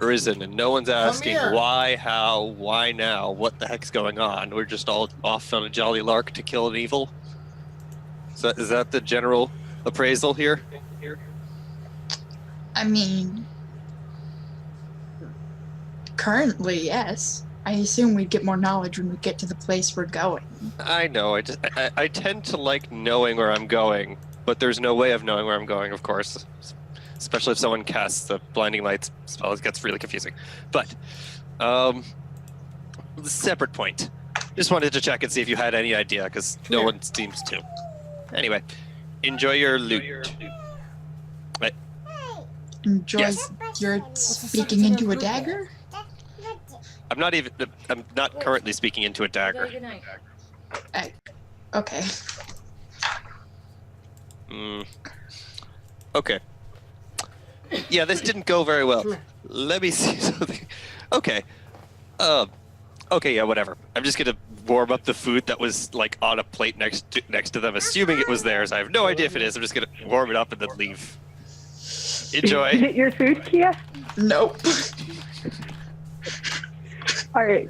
S4: arisen, and no one's asking
S2: here.
S4: why, how, why now, what the heck's going on. We're just all off on a jolly lark to kill an evil. So is that the general appraisal here?
S8: I mean, currently, yes. I assume we'd get more knowledge when we get to the place we're going.
S4: I know. I tend to like knowing where I'm going, but there's no way of knowing where I'm going, of course. Especially if someone casts the blinding lights spell, it gets really confusing. But, separate point. Just wanted to check and see if you had any idea, because no one seems to. Anyway, enjoy your loot.
S8: Enjoy
S4: Yes.
S8: You're speaking into a dagger?
S4: I'm not currently speaking into a dagger.
S6: Good night.
S8: Okay.
S4: Okay. Yeah, this didn't go very well. Let me see something. Okay. Okay, yeah, whatever. I'm just gonna warm up the food that was like on a plate next to them, assuming it was theirs. I have no idea if it is. I'm just gonna warm it up and then leave. Enjoy.
S1: Is it your food, Kia?
S8: Nope.
S1: All right.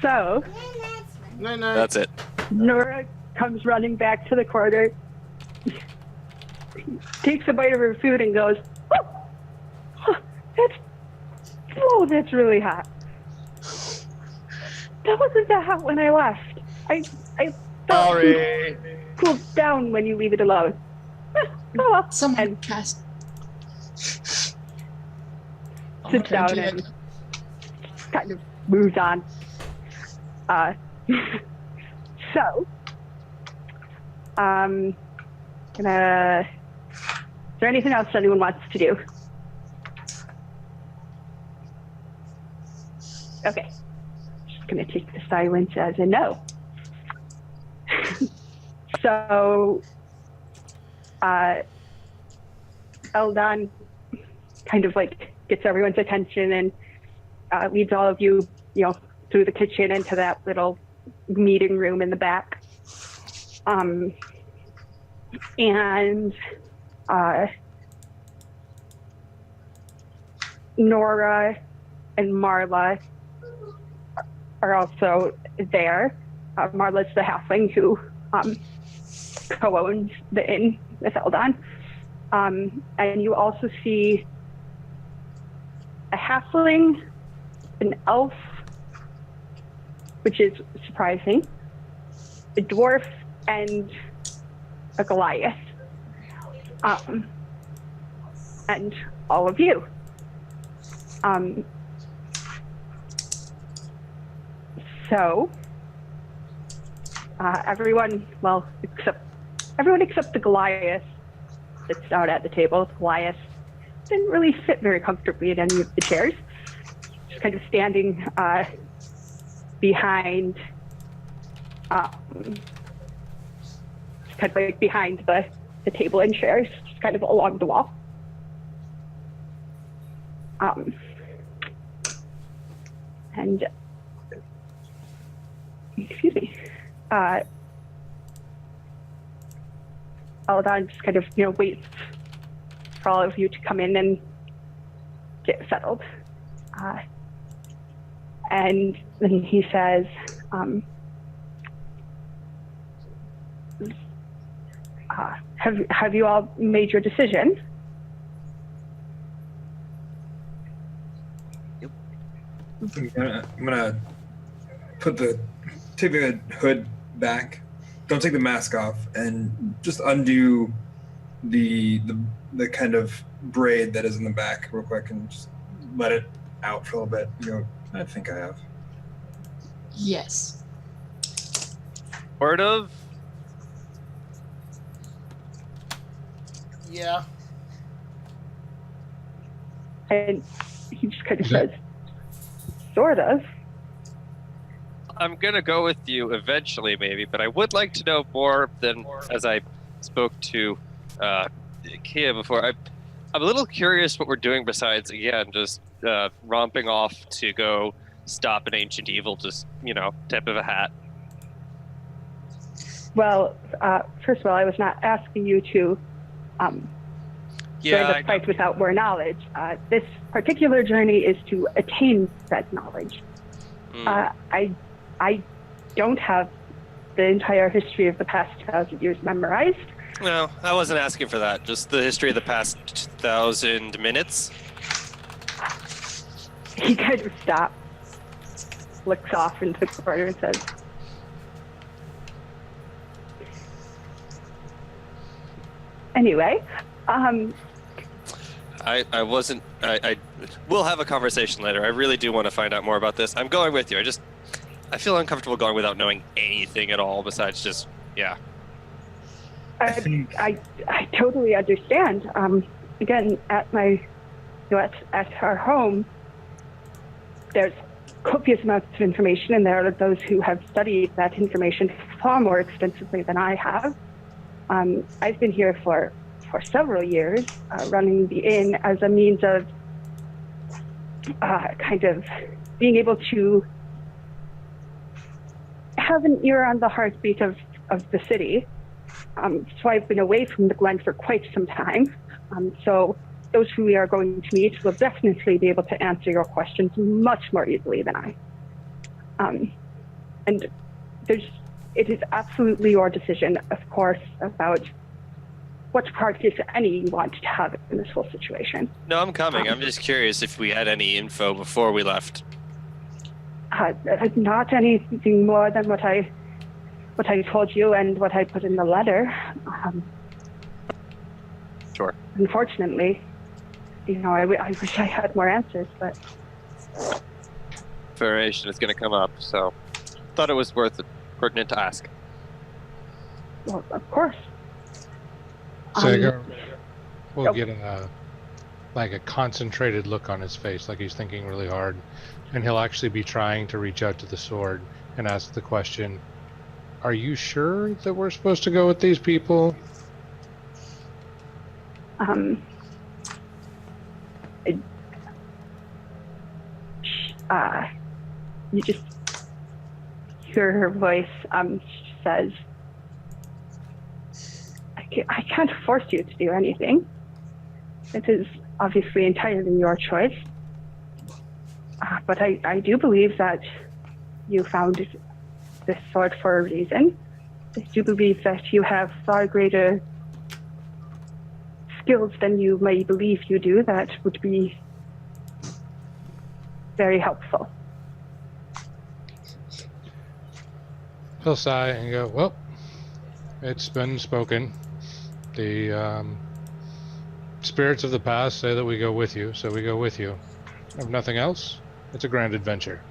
S1: So
S2: Night night.
S4: That's it.
S1: Nora comes running back to the corner, takes a bite of her food, and goes, that's really hot. That wasn't that hot when I left. I thought
S4: Sorry.
S1: it cools down when you leave it alone. Oh well.
S8: Someone
S1: And
S8: cast.
S1: sits down and kind of moves on. Is there anything else anyone wants to do? Okay. Just gonna take the silence as a no. So, Eldon kind of like gets everyone's attention and leads all of you, through the kitchen into that little meeting room in the back. And Nora and Marla are also there. Marla's the halfling who co-owns the inn with Eldon. And you also see a halfling, an elf, which is surprising, a dwarf, and a Goliath. And all of you. So, everyone except the Goliath that's down at the table. The Goliath didn't really fit very comfortably in any of the chairs. Just kind of standing behind, kind of like behind the table and chairs, just kind of along the wall. And excuse me, Aladdin just kind of waits for all of you to come in and get settled. And then he says, have you all made your decision?
S3: I'm gonna take the hood back. Don't take the mask off, and just undo the kind of braid that is in the back real quick, and just let it out for a little bit. I think I have.
S8: Yes.
S4: Sort of.
S2: Yeah.
S1: And he just kind of says, sort of.
S4: I'm gonna go with you eventually, maybe, but I would like to know more than as I spoke to Kia before. I'm a little curious what we're doing besides, again, just romping off to go stop an ancient evil, just, tip of a hat.
S1: Well, first of all, I was not asking you to join the fight without more knowledge. This particular journey is to attain that knowledge. I don't have the entire history of the past 2,000 years memorized.
S4: No, I wasn't asking for that. Just the history of the past 1,000 minutes.
S1: He kind of stops, looks off into the corner and says, anyway,
S4: I wasn't. We'll have a conversation later. I really do want to find out more about this. I'm going with you. I feel uncomfortable going without knowing anything at all besides just, yeah.
S1: I totally understand. Again, at at our home, there's copious amounts of information, and there are those who have studied that information far more extensively than I have. I've been here for several years, running the inn as a means of kind of being able to have an ear on the heartbeat of the city. So I've been away from the Glen for quite some time. So those who we are going to meet will definitely be able to answer your questions much more easily than I. And it is absolutely your decision, of course, about what part, if any, you want to have in this whole situation.
S4: No, I'm coming. I'm just curious if we had any info before we left.
S1: Not anything more than what I told you and what I put in the letter.
S4: Sure.
S1: Unfortunately, I wish I had more answers, but
S4: Information is going to come up, so thought it was pertinent to ask.
S1: well, of course.
S7: Sagar will get a concentrated look on his face, like he's thinking really hard, and he'll actually be trying to reach out to the sword and ask the question, are you sure that we're supposed to go with these people?
S1: You just hear her voice. She says, I can't force you to do anything. It is obviously entirely your choice. But I do believe that you found this sword for a reason. I do believe that you have far greater skills than you may believe you do that would be very helpful.
S7: He'll sigh and go, well, it's been spoken. The spirits of the past say that we go with you, so we go with you. If nothing else, it's a grand adventure.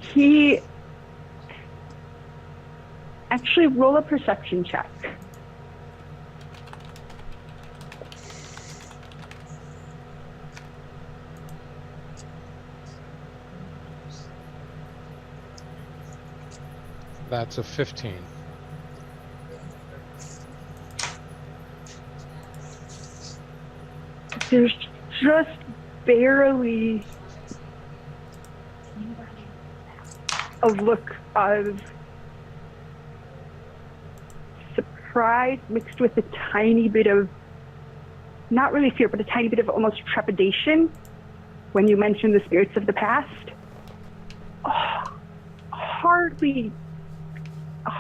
S1: He actually roll a perception check.
S7: That's a 15.
S1: There's just barely a look of surprise mixed with a tiny bit of, not really fear, but a tiny bit of almost trepidation when you mention the spirits of the past. Oh, hardly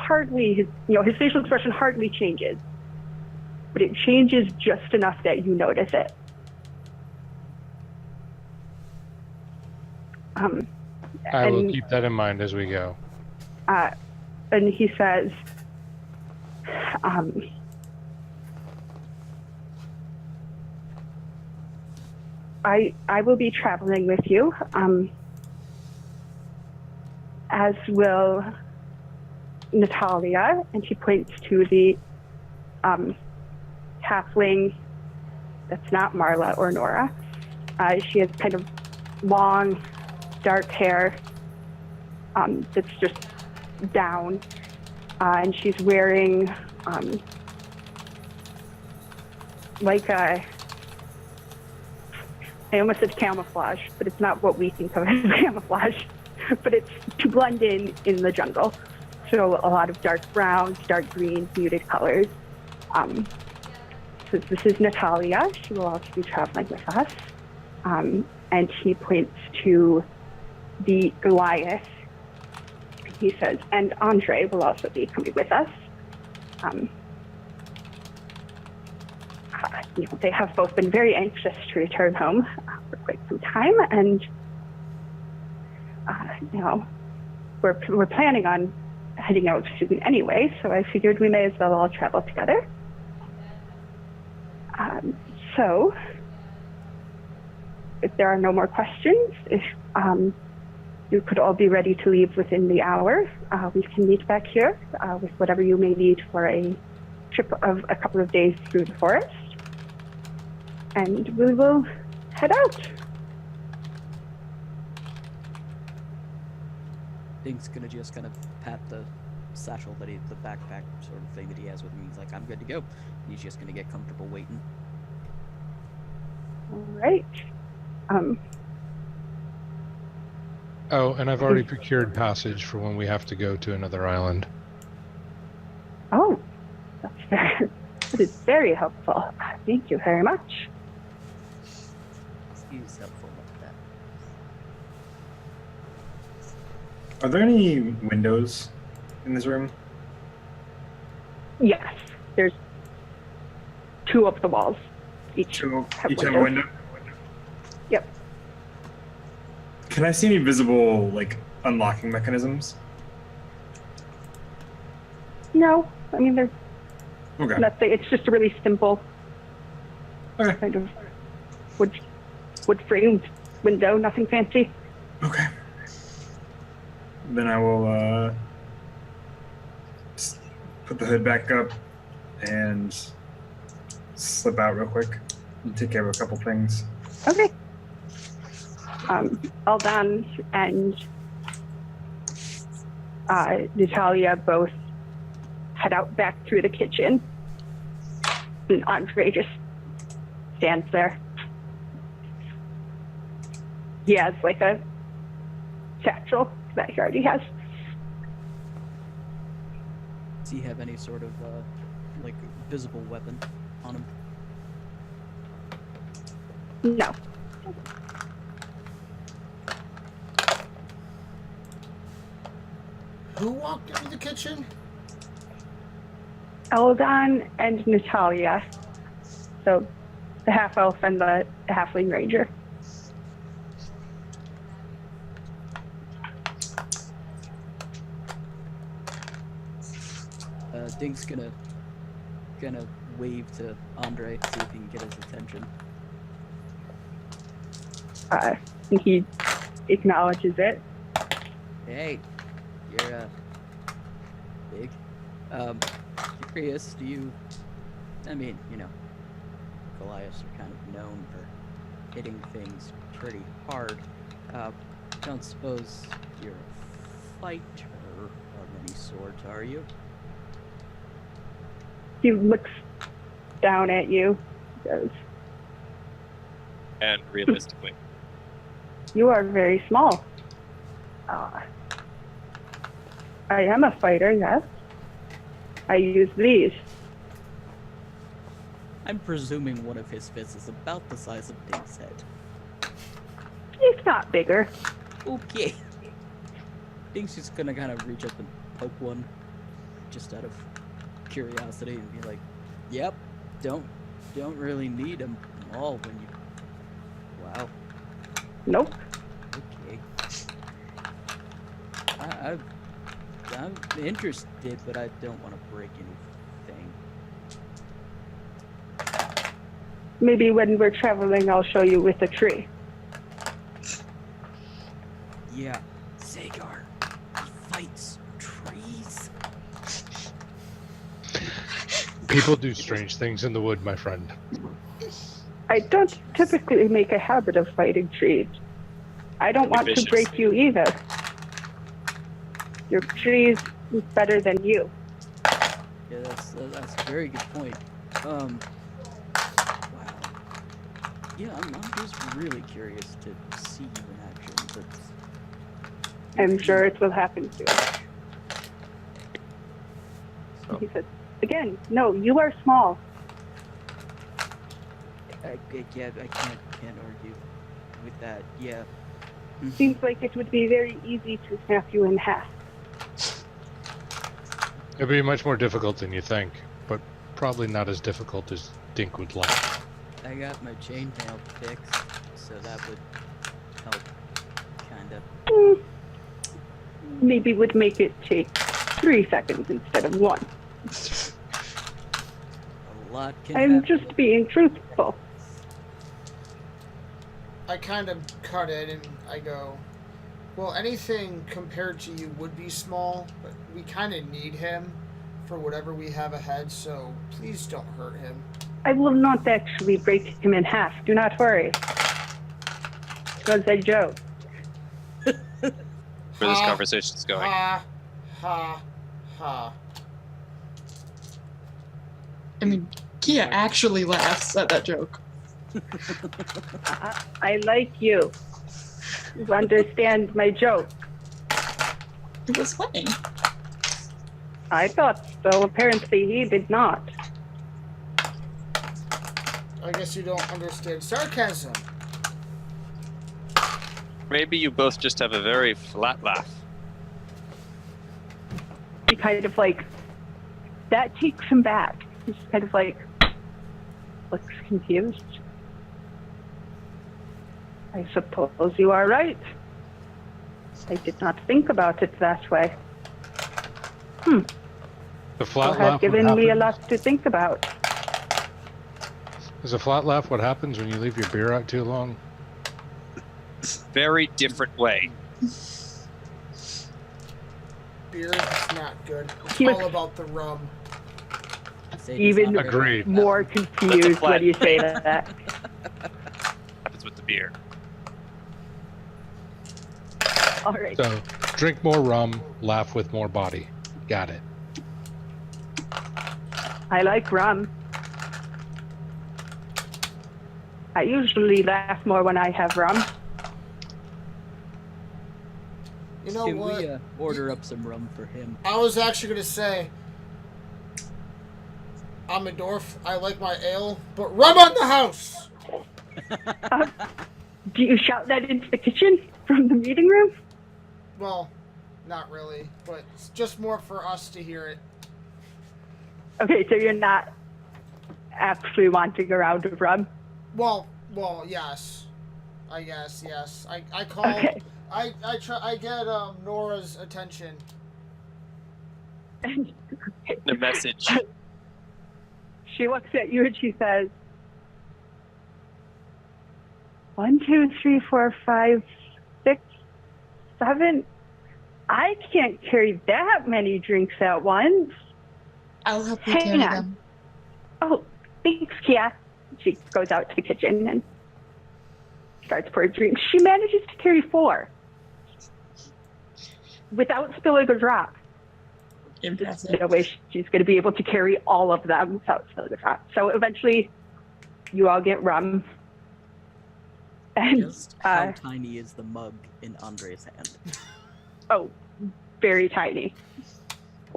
S1: his facial expression hardly changes, but it changes just enough that you notice it.
S7: I will keep that in mind as we go.
S1: And he says, I will be traveling with you, as will Natalia, and she points to the halfling that's not Marla or Nora. She has kind of long, dark hair that's just down, and she's wearing like a, I almost said camouflage, but it's not what we think of as camouflage, but it's to blend in the jungle. So a lot of dark browns, dark greens, muted colors. So this is Natalia. She will also be traveling with us. And he points to the Goliath. He says, and Andre will also be coming with us. They have both been very anxious to return home for quite some time, and we're planning on heading out soon anyway, so I figured we may as well all travel together. So, if there are no more questions, if you could all be ready to leave within the hour, we can meet back here with whatever you may need for a trip of a couple of days through the forest, and we will head out.
S5: Dink's gonna just kind of pat the satchel the backpack sort of thing that he has with him. He's like, I'm good to go. And he's just gonna get comfortable waiting.
S1: All right.
S7: Oh, and I've already procured passage for when we have to go to another island.
S1: Oh, that is very helpful. Thank you very much.
S5: He's helpful like that.
S3: Are there any windows in this room?
S1: Yes, there's two of the walls. Each
S3: Each have a
S1: windows.
S3: window?
S1: Yep.
S3: Can I see any visible, unlocking mechanisms?
S1: No, I mean, they're
S3: Okay.
S1: nothing. It's just a really simple
S3: Okay.
S1: kind of wood framed window, nothing fancy.
S3: Okay. Then I will just put the hood back up and slip out real quick and take care of a couple things.
S1: Okay. Aldan and Natalia both head out back through the kitchen, and Andre just stands there. He has like a satchel that he already has.
S5: Does he have any sort of visible weapon on him?
S1: No.
S2: Who walked into the kitchen?
S1: Eldon and Natalia. So the half elf and the halfling ranger.
S5: Dink's gonna wave to Andre, see if he can get his attention.
S1: And he acknowledges it.
S5: Hey, you're big. Curious, do you? I mean, you know, Goliaths are kind of known for hitting things pretty hard. Don't suppose you're a fighter of any sort, are you?
S1: He looks down at you. Goes,
S4: And realistically,
S1: you are very small. I am a fighter, yes. I use these.
S5: I'm presuming one of his fists is about the size of Dink's head.
S1: It's not bigger.
S5: Okay. Dink's just gonna kind of reach up and poke one, just out of curiosity, and be like, "Yep, don't really need them all when you." Wow.
S1: Nope.
S5: Okay. I'm interested, but I don't want to break anything.
S1: Maybe when we're traveling, I'll show you with a tree.
S5: Yeah, Zagar, he fights trees.
S7: People do strange things in the wood, my friend.
S1: I don't typically make a habit of fighting trees. I don't want to
S4: Vicious.
S1: break you either. Your tree is better than you.
S5: Yeah, that's a very good point. Wow. Yeah, I'm just really curious to see you in action, but
S1: I'm sure it will happen soon.
S4: So.
S1: He says, again, no, you are small.
S5: I can't argue with that. Yeah.
S1: Seems like it would be very easy to snap you in half.
S7: It'd be much more difficult than you think, but probably not as difficult as Dink would like.
S5: I got my chainmail fixed, so that would help, kinda.
S1: Maybe would make it take 3 seconds instead of 1.
S5: A lot can
S1: I'm
S5: happen.
S1: just being truthful.
S2: I kind of cut it and I go, well, anything compared to you would be small, but we kind of need him for whatever we have ahead, so please don't hurt him.
S1: I will not actually break him in half. Do not worry. It was a joke.
S4: where this conversation is going.
S2: Ha, ha, ha.
S8: I mean, Kia actually laughs at that joke.
S1: I like you. You understand my joke.
S8: It was funny.
S1: I thought so. Apparently he did not.
S2: I guess you don't understand sarcasm.
S4: Maybe you both just have a very flat laugh.
S1: He kind of like, that takes him back. He's kind of like, looks confused. I suppose you are right. I did not think about it that way.
S7: The
S1: You
S7: flat
S1: have
S7: laugh.
S1: given
S7: what
S1: me a
S7: happens-
S1: lot to think about.
S7: Is a flat laugh what happens when you leave your beer out too long?
S4: Very different way.
S2: Beer is not good. It's
S1: He was-
S2: all about the rum.
S5: Say
S1: Even
S5: he's not
S7: Agreed.
S5: very-
S1: More confused
S4: flat-
S1: when you say that.
S4: Happens with the beer.
S1: All right.
S7: So, drink more rum, laugh with more body. Got it.
S1: I like rum. I usually laugh more when I have rum.
S2: You know
S5: Can
S2: what?
S5: we order up some rum for him?
S2: I was actually going to say, I'm a dwarf. I like my ale, but rum on the house!
S1: Do you shout that into the kitchen from the meeting room?
S2: Well, not really, but it's just more for us to hear it.
S1: Okay, so you're not actually wanting a round of rum?
S2: Well, yes. I guess, yes. I call...
S1: Okay.
S2: I get Nora's attention.
S4: The message.
S1: She looks at you and she says, 1, 2, 3, 4, 5, 6, 7. I can't carry that many drinks at once.
S8: I'll help you
S1: Hang
S8: carry
S1: on.
S8: them.
S1: Oh, thanks, Kia. She goes out to the kitchen and starts pouring drinks. She manages to carry 4 without spilling a drop.
S8: Impressive.
S1: No way she's going to be able to carry all of them without spilling a drop. So eventually, you all get rum. And,
S5: Just how tiny is the mug in Andre's hand?
S1: oh, very tiny,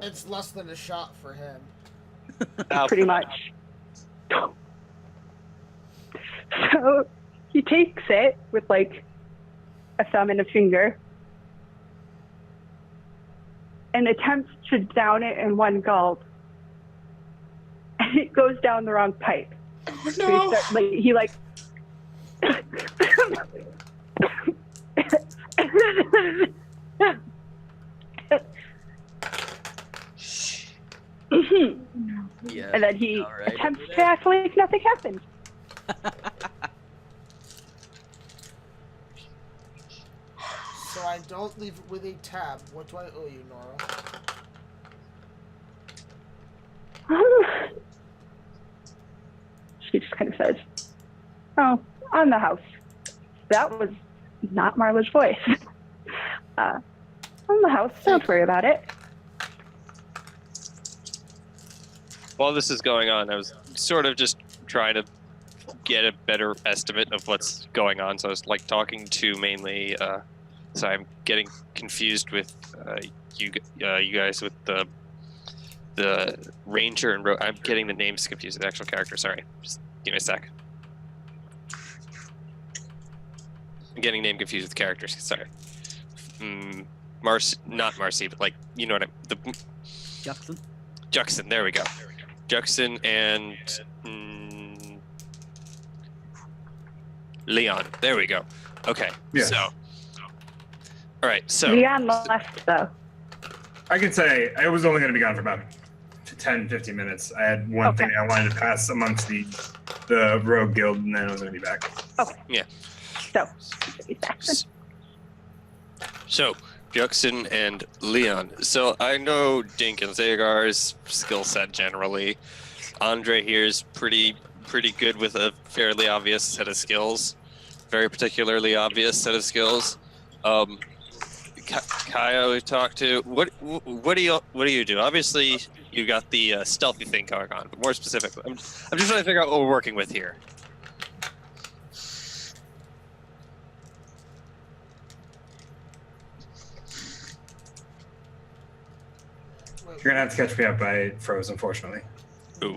S2: It's less than a shot for him.
S1: pretty much. So he takes it with like a thumb and a finger and attempts to down it in one gulp. And it goes down the wrong pipe.
S8: Oh
S1: So
S8: no!
S1: he
S5: Yeah.
S1: and then he
S5: all right
S1: attempts
S5: over
S1: to
S5: there.
S1: act like nothing happened.
S2: So I don't leave it with a tab. What do I owe you, Nora?
S1: She just kind of says, "Oh, on the house." That was not Marla's voice. On the house. Don't worry about it.
S4: While this is going on, I was sort of just trying to get a better estimate of what's going on. So I was like talking to mainly. So I'm getting confused with you guys with the ranger and I'm getting the names confused with the actual character. Sorry, just give me a sec. I'm getting name confused with characters. Sorry. Not Marcy, but like you know what
S5: Jackson?
S4: Juxon. There we go. Juxon and Leon. There we go. Okay.
S3: Yes.
S4: So. All right. So.
S1: Leon left though.
S3: I can say I was only going to be gone for about 10, 15 minutes. I had one
S1: Okay.
S3: thing I wanted to pass amongst the rogue guild, and then I was going to be back.
S1: Okay.
S4: Yeah.
S1: So he's back.
S4: So, Juxon and Leon. So I know Dink and Zagar's skill set generally. Andre here is pretty good with a fairly obvious set of skills, very particularly obvious set of skills. Kaya we talked to. What do you do? Obviously, you got the stealthy thing going on, but more specifically, I'm just trying to figure out what we're working with here.
S2: Wait,
S3: You're going to have to catch me up. I froze, unfortunately.
S4: Ooh.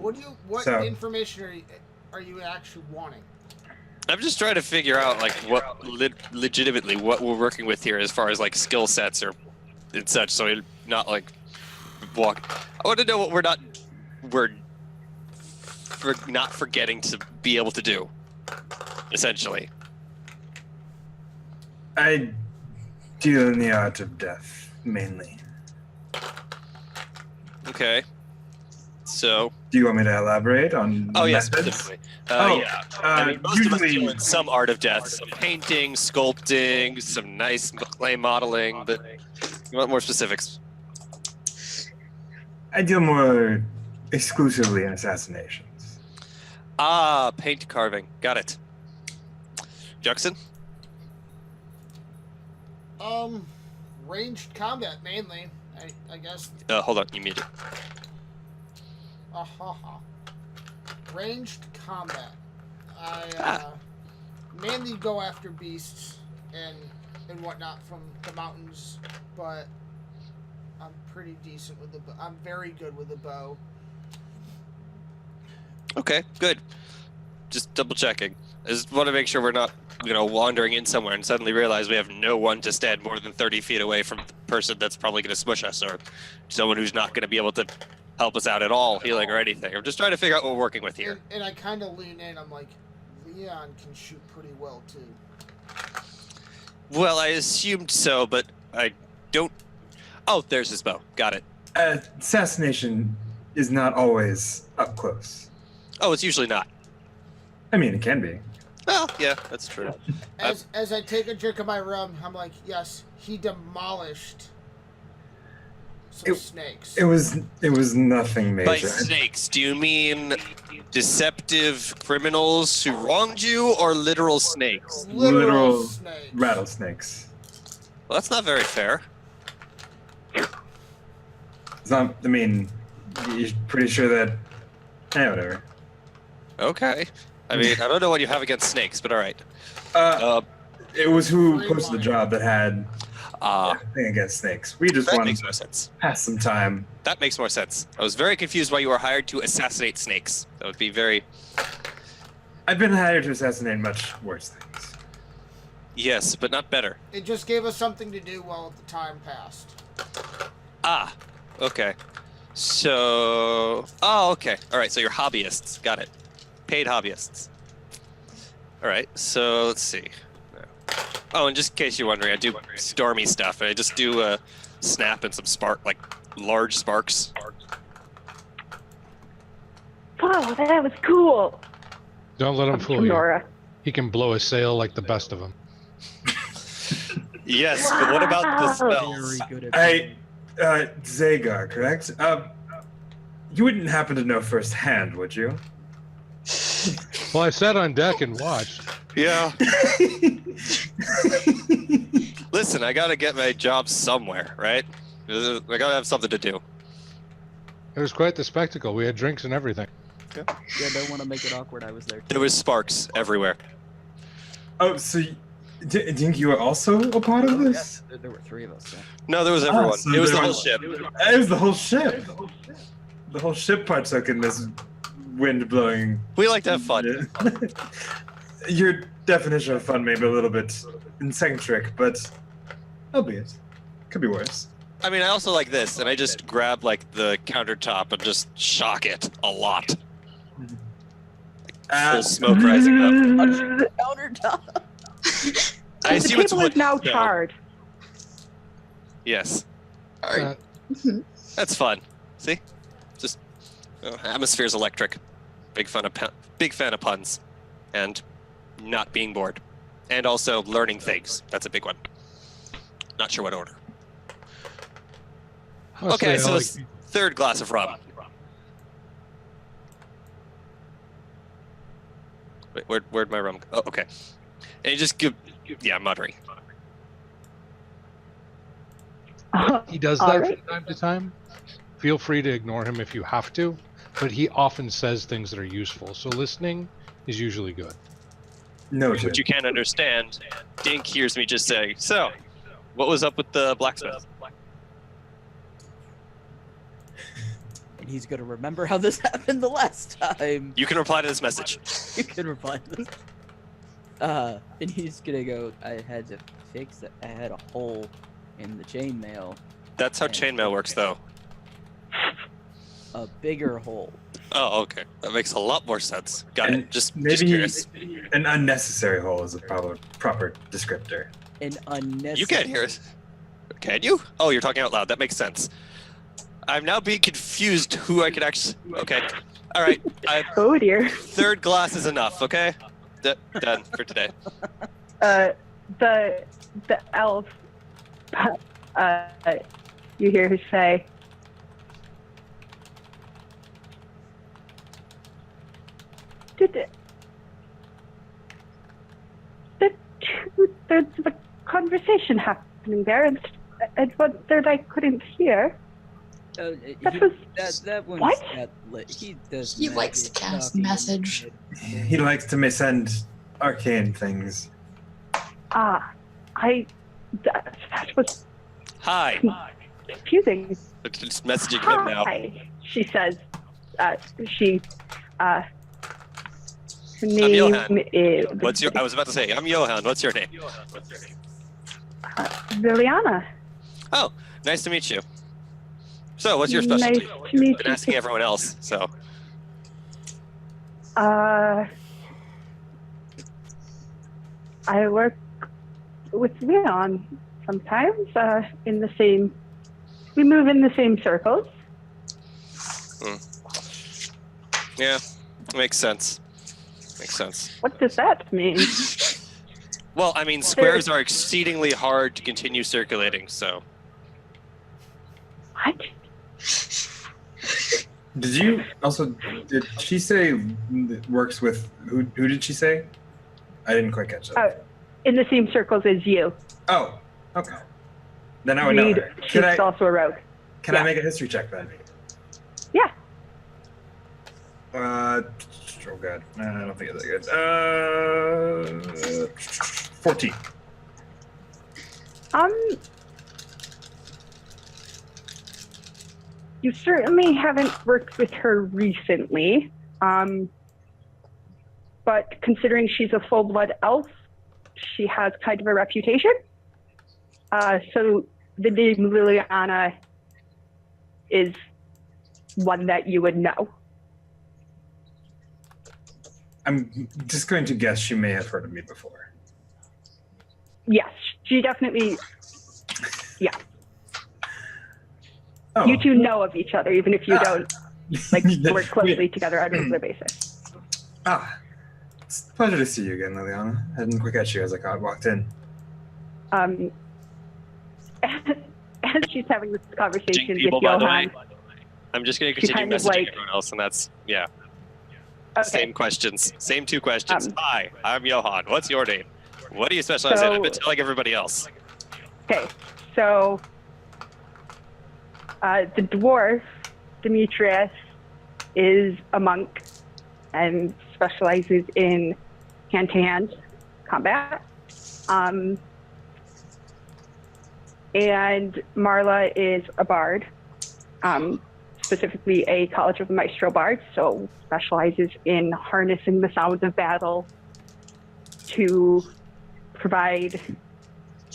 S2: what
S3: So-
S2: information are you actually wanting?
S4: I'm just trying to figure out like what legitimately what we're working with here as far as like skill sets or and such. So we're not like walk. I want to know what we're not forgetting to be able to do. Essentially.
S3: I deal in the art of death, mainly.
S4: Okay. So.
S3: Do you want me to elaborate on
S4: Oh yes,
S3: methods?
S4: specifically.
S3: Oh,
S4: Yeah. I mean, most of us
S3: usually-
S4: deal in some art of death, some painting, sculpting, some nice clay modeling, but you want more specifics?
S3: I deal more exclusively in assassinations.
S4: Ah, paint carving. Got it. Juxon?
S2: Ranged combat mainly. I guess.
S4: Hold on, you muted.
S2: Ranged combat. I mainly go after beasts and whatnot from the mountains, but I'm pretty decent with the bow. I'm very good with the bow.
S4: Okay, good. Just double checking. I just want to make sure we're not, wandering in somewhere and suddenly realize we have no one to stand more than 30 feet away from the person that's probably going to smush us, or someone who's not going to be able to help us out at all, healing or anything. I'm just trying to figure out what we're working with here.
S2: And I kind of lean in. I'm like, Leon can shoot pretty well too.
S4: Well, I assumed so, but I don't... Oh, there's his bow. Got it.
S3: Assassination is not always up close.
S4: Oh, it's usually not.
S3: I mean, it can be.
S4: Well, yeah, that's true.
S2: As I take a drink of my rum, I'm like, yes, he demolished some snakes.
S3: It was nothing major.
S4: By snakes, do you mean deceptive criminals who wronged you, or literal snakes?
S2: Literal snakes.
S3: Rattlesnakes.
S4: Well, that's not very fair.
S3: It's not. I mean, you're pretty sure that. Whatever.
S4: Okay. I mean, I don't know what you have against snakes, but all right.
S3: It was who posted the job that had thing against snakes. We just
S4: That
S3: wanted
S4: makes
S3: to
S4: more sense.
S3: pass some time.
S4: That makes more sense. I was very confused why you were hired to assassinate snakes. That would be very...
S3: I've been hired to assassinate much worse things.
S4: Yes, but not better.
S2: It just gave us something to do while the time passed.
S4: Ah, okay. So... Oh, okay. All right, so you're hobbyists. Got it. Paid hobbyists. All right, so let's see. Oh, and just in case you're wondering, I do stormy stuff. I just do snap and some spark, like large sparks.
S1: Wow, that was cool.
S7: Don't let him fool you.
S1: Nora.
S7: He can blow a sail like the best of them.
S4: Yes, but what about the
S1: Wow.
S5: Very
S4: spells?
S5: good at
S3: Zagar, correct? You wouldn't happen to know firsthand, would you?
S7: Well, I sat on deck and watched.
S4: Yeah. Listen, I gotta get my job somewhere, right? I gotta have something to do.
S7: It was quite the spectacle. We had drinks and everything.
S5: Yeah, don't want to make it awkward. I was there.
S4: There was sparks everywhere.
S3: Oh, so think you were also a part of this?
S5: Yes, there were three of us. Yeah.
S4: No, there was everyone.
S3: so
S4: It was
S3: there
S4: the whole
S3: was-
S4: ship.
S3: It was the whole ship. The whole ship partook in this wind blowing.
S4: We like to have fun.
S3: Your definition of fun may be a little bit eccentric, but albeit, could be worse.
S4: I mean, I also like this, and I just grab like the countertop and just shock it a lot. Full smoke rising up.
S5: Countertop.
S4: I
S1: The
S4: assume it's
S1: table
S4: wood.
S1: is now
S4: so-
S1: charred.
S4: Yes,
S7: Uh,
S4: that's fun. See, just atmosphere's electric. Big fan of puns, and not being bored, and also learning things. That's a big one. Not sure what order.
S7: honestly,
S4: Okay,
S7: I
S4: so
S7: like-
S4: it's third glass of rum. Wait, where'd my rum go? Oh, okay. And you just give, yeah, muttering.
S7: he does
S1: All
S7: that
S1: right.
S7: from time to time. Feel free to ignore him if you have to, but he often says things that are useful. So listening is usually good.
S3: No,
S4: What you can't understand, Dink hears me just say, so, what was up with the blacksmith?
S5: And he's gonna remember how this happened the last time.
S4: You can reply to this message.
S5: You can reply to this. And he's gonna go. I had to fix it. I had a hole in the chainmail.
S4: That's how chainmail works, though.
S5: A bigger hole.
S4: Oh, okay. That makes a lot more sense. Got
S3: And
S4: it. Just
S3: maybe
S4: curious.
S3: an unnecessary hole is a proper descriptor.
S5: An unnecessary.
S4: You can't hear it. Can you? Oh, you're talking out loud. That makes sense. I'm now being confused who I could actually... Okay. All right.
S1: Oh dear.
S4: Third glass is enough, okay? Done for today.
S1: The elf. You hear her say, There's a conversation happening there, and what that I couldn't hear. That was
S5: that one's
S1: what?
S5: He does.
S8: He likes to
S5: magic
S8: cast
S5: talking
S8: message.
S5: and-
S3: He likes to send arcane things.
S1: that was
S4: Hi.
S1: confusing.
S4: Just messaging him now.
S1: Hi, she says. Her
S4: Johan.
S1: name is
S4: What's your... I was about to say, I'm Johan. What's your name?
S1: Liliana.
S4: Oh, nice to meet you. So, what's your specialty?
S1: Nice to meet
S4: Been
S1: you.
S4: asking everyone else, so...
S1: I work with Leon sometimes. We move in the same circles.
S4: Yeah, makes sense. Makes sense.
S1: What does that mean?
S4: Well, I mean, squares are exceedingly hard to continue circulating, so...
S1: What?
S3: Did you also? Did she say works with who? Who did she say? I didn't quite catch that.
S1: In the same circles as you.
S3: Oh, okay. Then I would know
S1: Reed,
S3: her.
S1: she's also a rogue.
S3: Can I make a history check then?
S1: Yeah.
S3: Oh god, I don't think it's that good. 14.
S1: You certainly haven't worked with her recently, but considering she's a full-blood elf, she has kind of a reputation. So the name Liliana is one that you would know.
S3: I'm just going to guess she may have heard of me before.
S1: Yes, she definitely. Yeah.
S3: Oh.
S1: You two know of each other, even if you don't work closely together on a regular basis.
S3: It's a pleasure to see you again, Liliana. I didn't quite catch you as I walked in.
S1: As she's having this conversation
S4: People,
S1: with
S4: by the
S1: Johan,
S4: way. I'm just going to continue
S1: kind of
S4: messaging everyone else, and that's
S1: okay.
S4: Same questions, same two questions. Hi, I'm Johan. What's your name? What do you specialize in? I've been telling everybody else.
S1: Okay, so the dwarf Demetrius is a monk and specializes in hand-to-hand combat. And Marla is a bard, specifically a College of the Maestro bard, so specializes in harnessing the sounds of battle to provide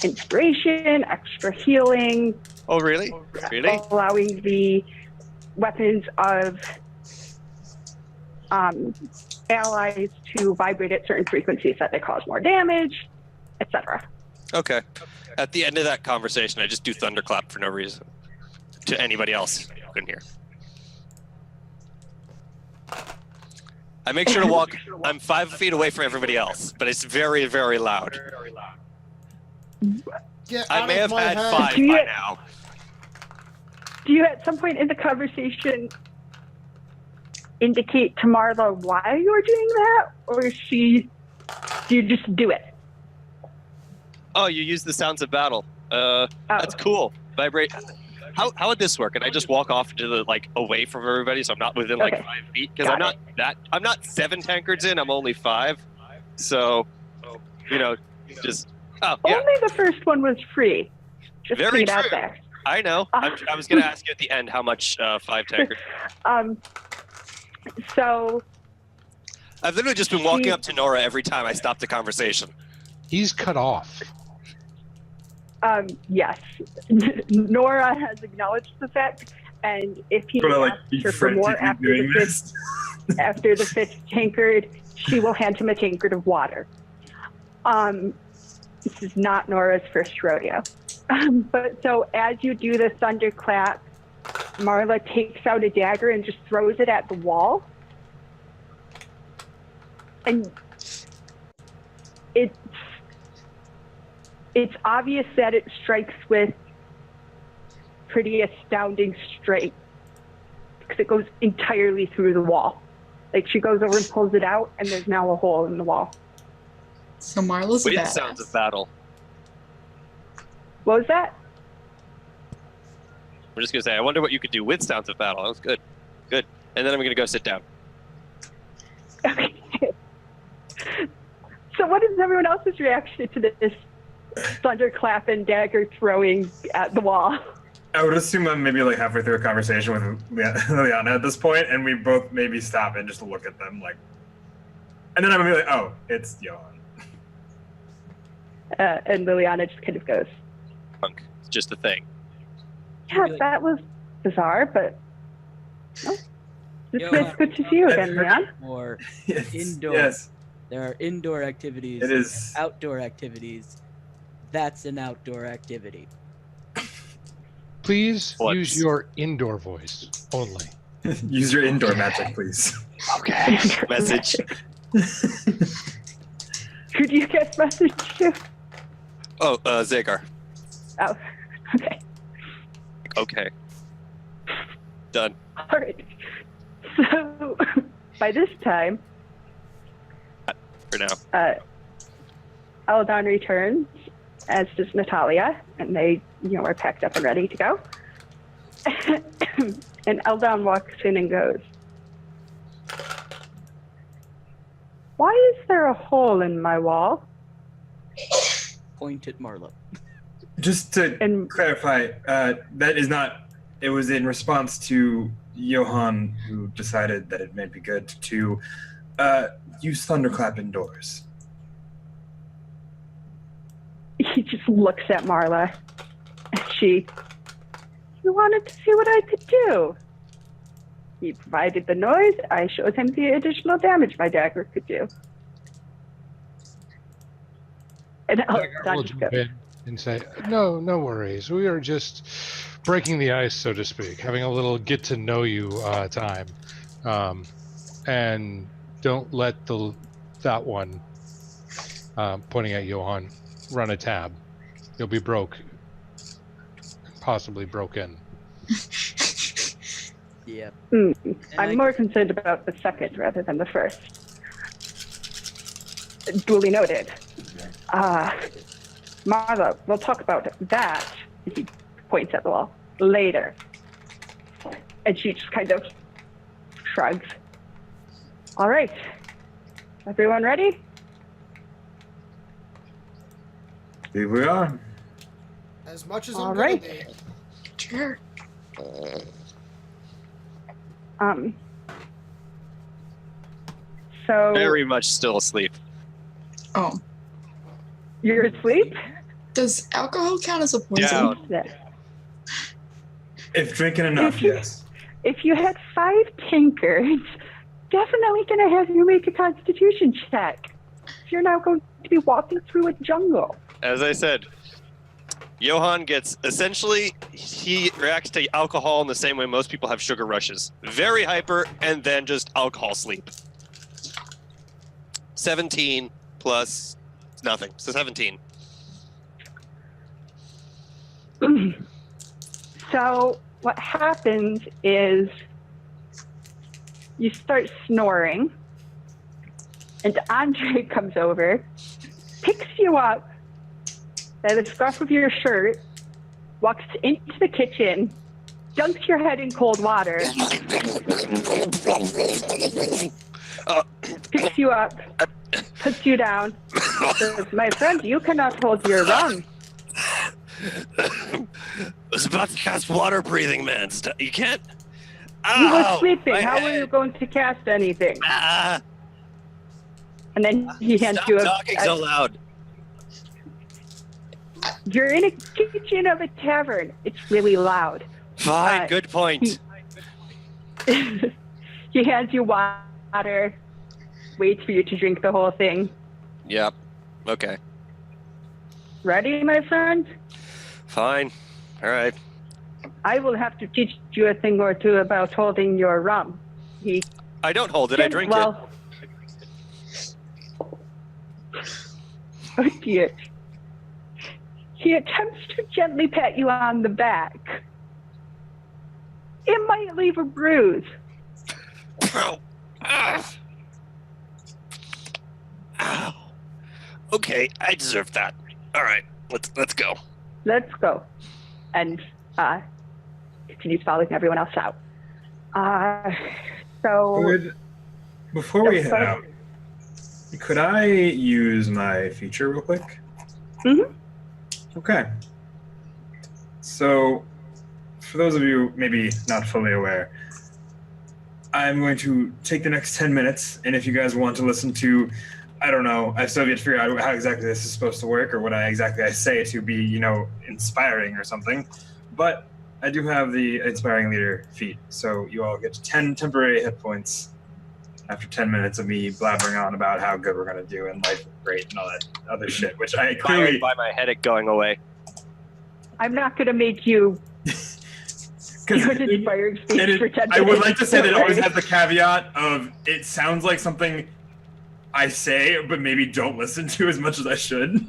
S1: inspiration, extra healing.
S4: Oh, really? Really?
S1: Allowing the weapons of allies to vibrate at certain frequencies that they cause more damage, etc.
S4: Okay. At the end of that conversation, I just do thunderclap for no reason to anybody else who couldn't hear. I make sure to walk. I'm 5 feet away from everybody else, but it's very, very loud.
S2: Get
S4: I
S2: out
S4: may
S2: of
S4: have
S2: my
S4: had
S2: head.
S4: 5 by now.
S1: Do you at some point in the conversation indicate to Marla why you're doing that, or do you just do it?
S4: Oh, you use the sounds of battle. That's cool. Vibrate. How would this work? Can I just walk off into the away from everybody, so I'm not within 5 feet? Because I'm not 7 tankards in. I'm only 5. So, just
S1: Only the first one was free. Just
S4: very
S1: put it
S4: true.
S1: out there.
S4: I know. I was going to ask you at the end how much 5 tankards.
S1: So
S4: I've literally just been walking up to Nora every time I stopped the conversation.
S7: He's cut off.
S1: Yes, Nora has acknowledged the fact, and if he asks her for more after the 5th tankard, she will hand him a tankard of water. This is not Nora's first rodeo. But so as you do the thunderclap, Marla takes out a dagger and just throws it at the wall. And it's obvious that it strikes with pretty astounding strength because it goes entirely through the wall. She goes over and pulls it out, and there's now a hole in the wall.
S8: So Marla's a
S4: With
S8: badass.
S4: sounds of battle.
S1: What was that?
S4: I'm just going to say, I wonder what you could do with sounds of battle. That was good. Good. And then I'm going to go sit down.
S1: Okay. So what is everyone else's reaction to this thunderclap and dagger throwing at the wall?
S3: I would assume I'm maybe halfway through a conversation with Liliana at this point, and we both maybe stop and just look at them and then I'm gonna be like, oh, it's Johan.
S1: And Liliana just kind of goes,
S4: It's just a thing.
S1: yeah, that was bizarre, but it's good to see you again, Leon.
S5: Or
S3: Yes.
S5: indoor.
S3: Yes.
S5: There are indoor activities.
S3: It is.
S5: There are outdoor activities. That's an outdoor activity.
S7: Please
S4: What?
S7: use your indoor voice only.
S3: Use your indoor magic, please.
S7: Okay.
S4: Message.
S1: Who do you guys message to?
S4: Oh, Zagar.
S1: Oh, okay.
S4: Okay. Done.
S1: All right. So by this time,
S4: For now.
S1: Eldon returns, as does Natalia, and they, are packed up and ready to go. And Eldon walks in and goes, "Why is there a hole in my wall?"
S5: Point at Marla.
S3: Just to
S1: And-
S3: clarify, that is not. It was in response to Johan, who decided that it might be good to use thunderclap indoors.
S1: He just looks at Marla. And she wanted to see what I could do. He provided the noise. I showed him the additional damage my dagger could do. And
S7: We'll
S1: Eldon just
S7: jump
S1: goes,
S7: in and say, no worries. We are just breaking the ice, so to speak, having a little get to know you time. And don't let that one, pointing at Johan, run a tab. You'll be broke, possibly broken.
S5: Yeah.
S1: I'm more concerned about the second rather than the first. Duly noted. Marla, we'll talk about that, he points at the wall, later. And she just kind of shrugs. All right. Everyone ready?
S3: Here we are.
S2: As much as
S1: All
S2: I'm gonna
S1: right.
S2: be.
S8: Sure.
S1: So
S4: Very much still asleep.
S8: Oh.
S1: you're asleep?
S8: Does alcohol count as a poison?
S4: Down.
S1: Yes.
S3: If drinking enough,
S1: If you-
S3: yes.
S1: If you had 5 tinkers, definitely gonna have you make a constitution check. You're now going to be walking through a jungle.
S4: As I said, Johan gets essentially, he reacts to alcohol in the same way most people have sugar rushes. Very hyper, and then just alcohol sleep. 17 plus nothing. So 17.
S1: So what happens is you start snoring, and Andre comes over, picks you up by the scruff of your shirt, walks into the kitchen, dunks your head in cold water, picks you up, puts you down, says, "My friend, you cannot hold your rum."
S4: I was about to cast water breathing, man. You can't.
S1: You were
S4: Ow,
S1: sleeping.
S4: my
S1: How were
S4: head.
S1: you going to cast anything?
S4: Ah,
S1: And then he hands
S4: stop
S1: you
S4: talking so loud.
S1: You're in a kitchen of a tavern. It's really loud.
S4: Fine, good point.
S1: He hands you water, waits for you to drink the whole thing.
S4: Yep. Okay.
S1: Ready, my friend?
S4: Fine. All right.
S1: I will have to teach you a thing or two about holding your rum. He
S4: I don't hold it. I drink it.
S1: well, oh dear. He attempts to gently pat you on the back. It might leave a bruise.
S4: Ow. Ah. Ow. Okay, I deserve that. All right, let's go.
S1: Let's go. And continues following everyone else out. So
S3: Before we
S1: Yes,
S3: head
S1: sir.
S3: out, could I use my feature real quick?
S1: Mhm.
S3: Okay. So, for those of you maybe not fully aware, I'm going to take the next 10 minutes, and if you guys want to listen to, I don't know, I still have yet to figure out how exactly this is supposed to work or what exactly I say to be, inspiring or something. But I do have the inspiring leader feat, so you all get 10 temporary hit points after 10 minutes of me blabbering on about how good we're going to do and life is great and all that other shit, which I clearly...
S4: Fired by my headache going away.
S1: I'm not going to make you do an inspiring speech for 10 minutes.
S3: I would like to say that it always
S1: right?
S3: has the caveat of it sounds like something I say, but maybe don't listen to as much as I should.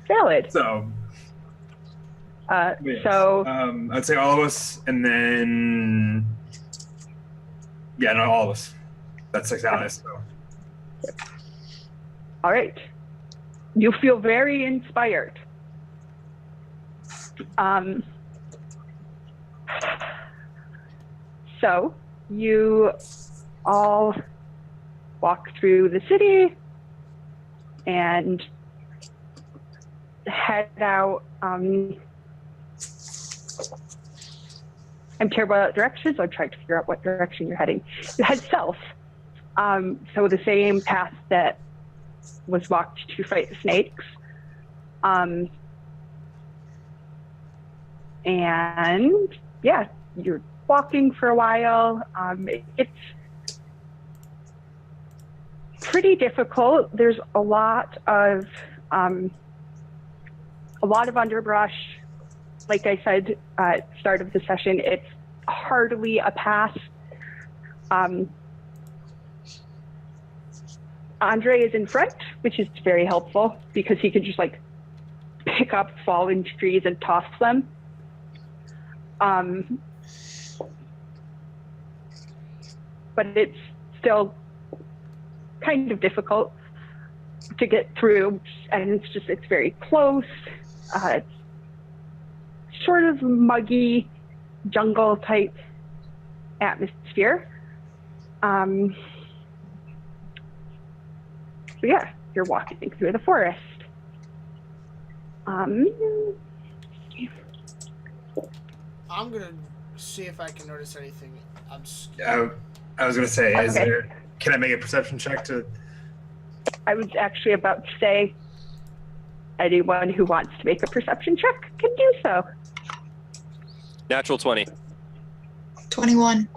S1: Valid.
S3: So, yes.
S1: So
S3: I'd say all of us, and then Yeah, no, all of us. That's 6 allies. So.
S1: All right. You feel very inspired. So you all walk through the city and head out. I'm terrible at directions, so I'm trying to figure out what direction you're heading. You head south. So the same path that was walked to fight the snakes. And yeah, you're walking for a while. It's pretty difficult. There's a lot of underbrush. Like I said at the start of the session, it's hardly a path. Andre is in front, which is very helpful because he can just like pick up fallen trees and toss them. But it's still kind of difficult to get through, and it's very close. It's sort of muggy jungle type atmosphere. So yeah, you're walking through the forest.
S2: I'm gonna see if I can notice anything.
S3: I was gonna say,
S1: Okay.
S3: Can I make a perception check to?
S1: I was actually about to say, anyone who wants to make a perception check can do so.
S4: Natural 20.
S8: 21.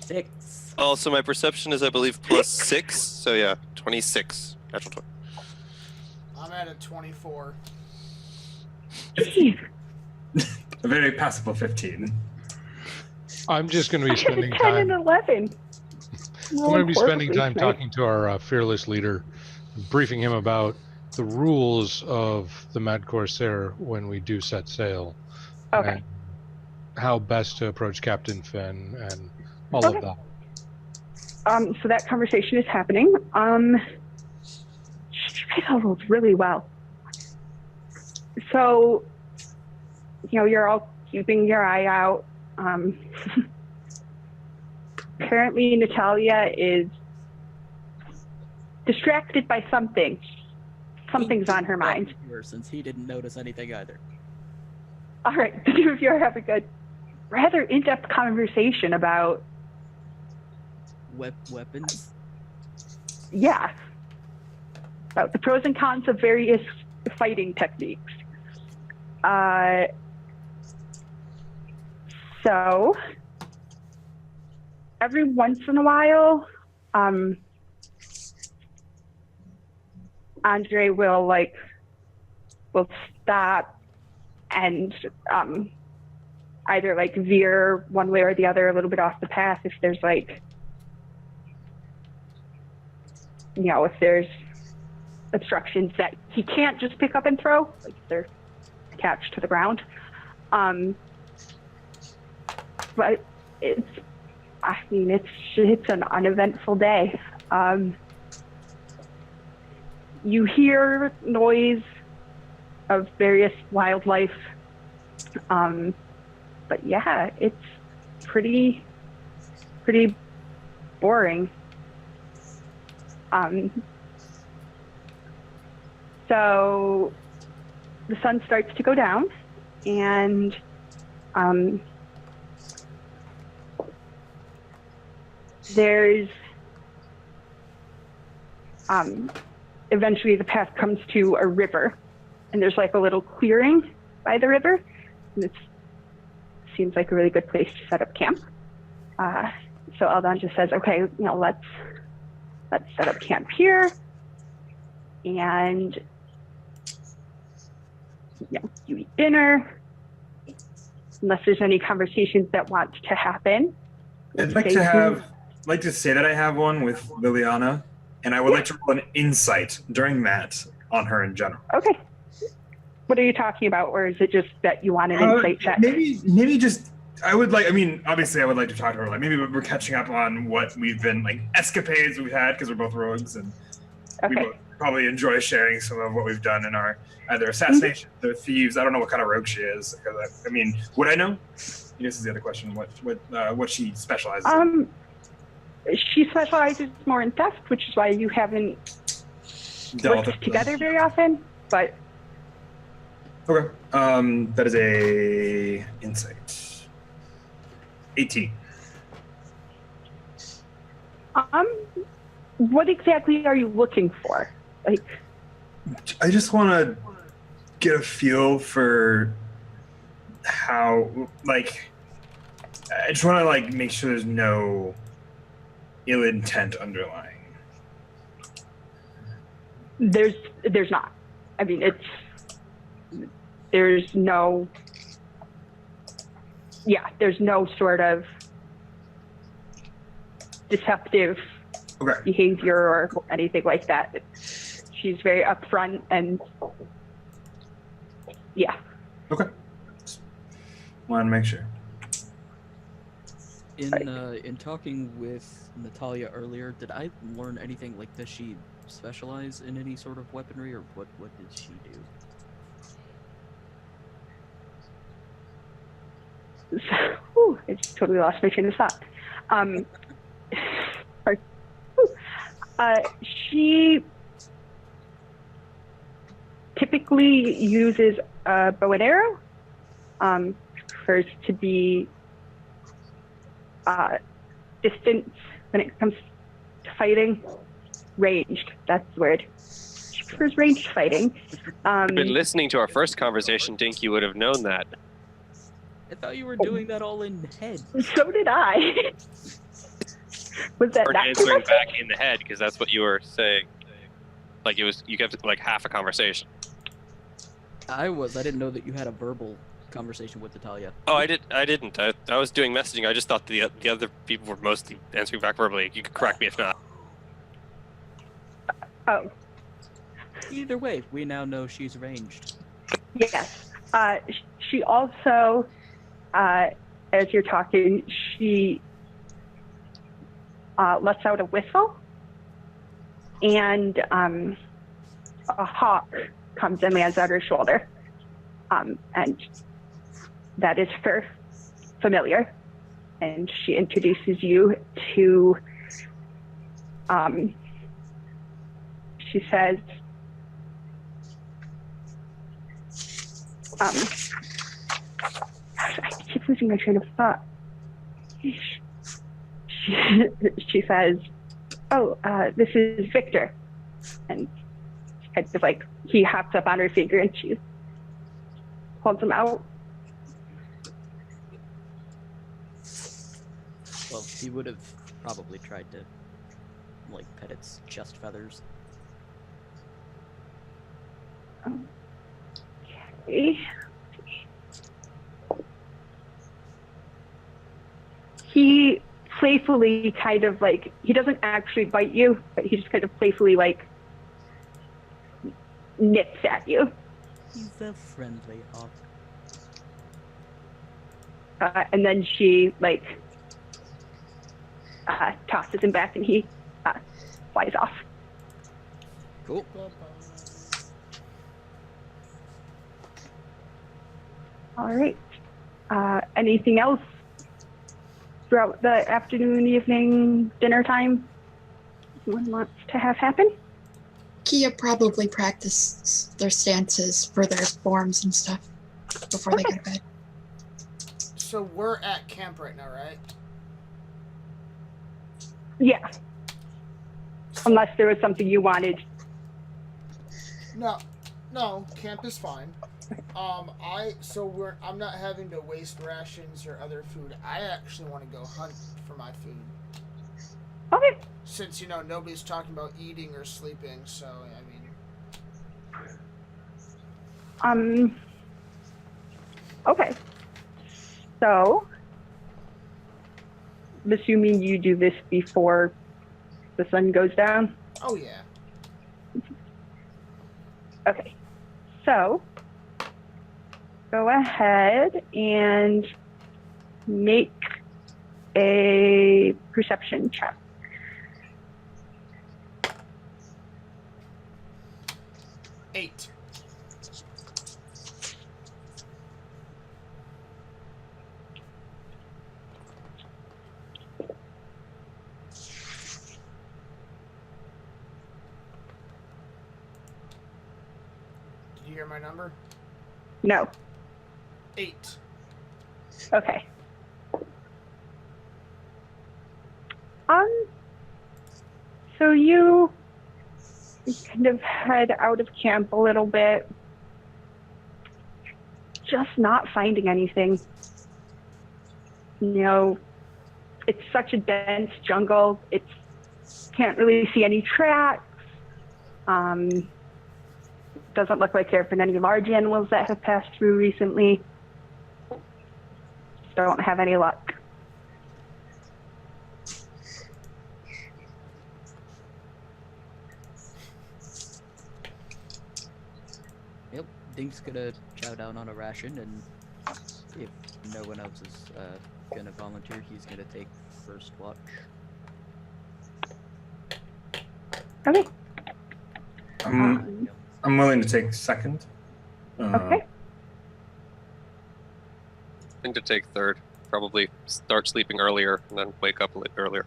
S5: 6.
S4: Also, my perception is, I believe, +6. So yeah, 26. Natural 20.
S2: I'm at a 24.
S1: Jeez,
S3: A very passable 15.
S7: I'm just going to be spending
S1: 10 and
S7: time.
S1: 11.
S7: I'm going to be spending time talking to our fearless leader, briefing him about the rules of the Mad Corsair when we do set sail,
S1: Okay.
S7: and how best to approach Captain Finn and all
S1: Okay.
S7: of that.
S1: So that conversation is happening. She rolled really well. So, you're all keeping your eye out. Apparently Natalia is distracted by something. Something's on her mind.
S5: Since he didn't notice anything either.
S1: All right, the two of you are having a rather in-depth conversation about,
S5: Weapons?
S1: yeah, about the pros and cons of various fighting techniques. So every once in a while, Andre will stop and either veer one way or the other a little bit off the path if there's if there's obstructions that he can't just pick up and throw, like they're attached to the ground. But it's an uneventful day. You hear noise of various wildlife, but yeah, it's pretty boring. So the sun starts to go down, and there's eventually the path comes to a river, and there's a little clearing by the river, and it seems like a really good place to set up camp. So Eldon just says, okay, let's set up camp here, and you eat dinner, unless there's any conversations that want to happen.
S3: I'd like to say that I have one with Liliana, and I would like to roll an insight during that on her in general.
S1: Okay. What are you talking about, or is it just that you want an insight check?
S3: Maybe just I would like. I mean, obviously, I would like to talk to her. Like, maybe we're catching up on what we've been like escapades we've had because we're both rogues, and we
S1: Okay.
S3: both probably enjoy sharing some of what we've done in our either assassinations or thieves. I don't know what kind of rogue she is. I mean, would I know? I guess is the other question. What she specializes in?
S1: She specializes more in theft, which is why you haven't
S3: Dealt
S1: worked
S3: with
S1: together very often. But
S3: Okay. That is a insight. 18.
S1: what exactly are you looking for? Like,
S3: I just want to get a feel for how, like, I just want to like make sure there's no ill intent underlying.
S1: there's not. I mean, there's no sort of deceptive
S3: Okay.
S1: behavior or anything like that. She's very upfront and yeah.
S3: Okay. Want to make sure.
S5: In talking with Natalia earlier, did I learn anything like does she specialize in any sort of weaponry or what did she do?
S1: Whew, I just totally lost my train of thought. Sorry. She typically uses a bow and arrow. Prefers to be distance when it comes to fighting. Ranged, that's the word. She prefers ranged fighting.
S4: If you'd been listening to our first conversation, Dink, you would have known that.
S5: I thought you were doing that all in head.
S1: So did I. Was that
S4: Or
S1: not
S4: answering back in the head, because that's what you were saying. Like you kept like half a conversation.
S5: I didn't know that you had a verbal conversation with Natalia.
S4: Oh, I didn't. I was doing messaging. I just thought the other people were mostly answering back verbally. You could correct me if not.
S1: Oh,
S5: Either way, we now know she's ranged.
S1: yes. She also, as you're talking, she lets out a whistle, and a hawk comes and lands on her shoulder. And that is her familiar. And she introduces you to, she says, gosh, I keep losing my train of thought. She says, "Oh, this is Victor," and kind of like he hops up on her finger and she holds him out.
S5: Well, he would have probably tried to, like, pet its chest feathers.
S1: Okay. He playfully kind of like, he doesn't actually bite you, but he just kind of playfully like nips at you.
S5: He's a friendly hawk.
S1: And then she like tosses him back and he flies off.
S5: Cool.
S1: All right. Anything else throughout the afternoon, evening, dinner time anyone wants to have happen?
S8: Kia probably practice their stances for their forms and stuff before they go to bed.
S2: So we're at camp right now, right?
S1: Yeah. Unless there was something you wanted.
S2: No, camp is fine. I'm not having to waste rations or other food. I actually want to go hunt for my food.
S1: Okay.
S2: Since, nobody's talking about eating or sleeping, so, I mean...
S1: Okay. So, I'm assuming you do this before the sun goes down?
S2: Oh, yeah.
S1: Okay. So, go ahead and make a perception check.
S2: Eight. Did you hear my number?
S1: No.
S2: 8.
S1: Okay. So you kind of head out of camp a little bit, just not finding anything. You know, it's such a dense jungle. Can't really see any tracks. Doesn't look like there have been any large animals that have passed through recently. Don't have any luck.
S5: Yep, Dink's gonna chow down on a ration, and if no one else is gonna volunteer, he's gonna take first watch.
S1: Okay.
S3: I'm willing to take second.
S1: Okay.
S4: I think to take third. Probably start sleeping earlier and then wake up a little earlier.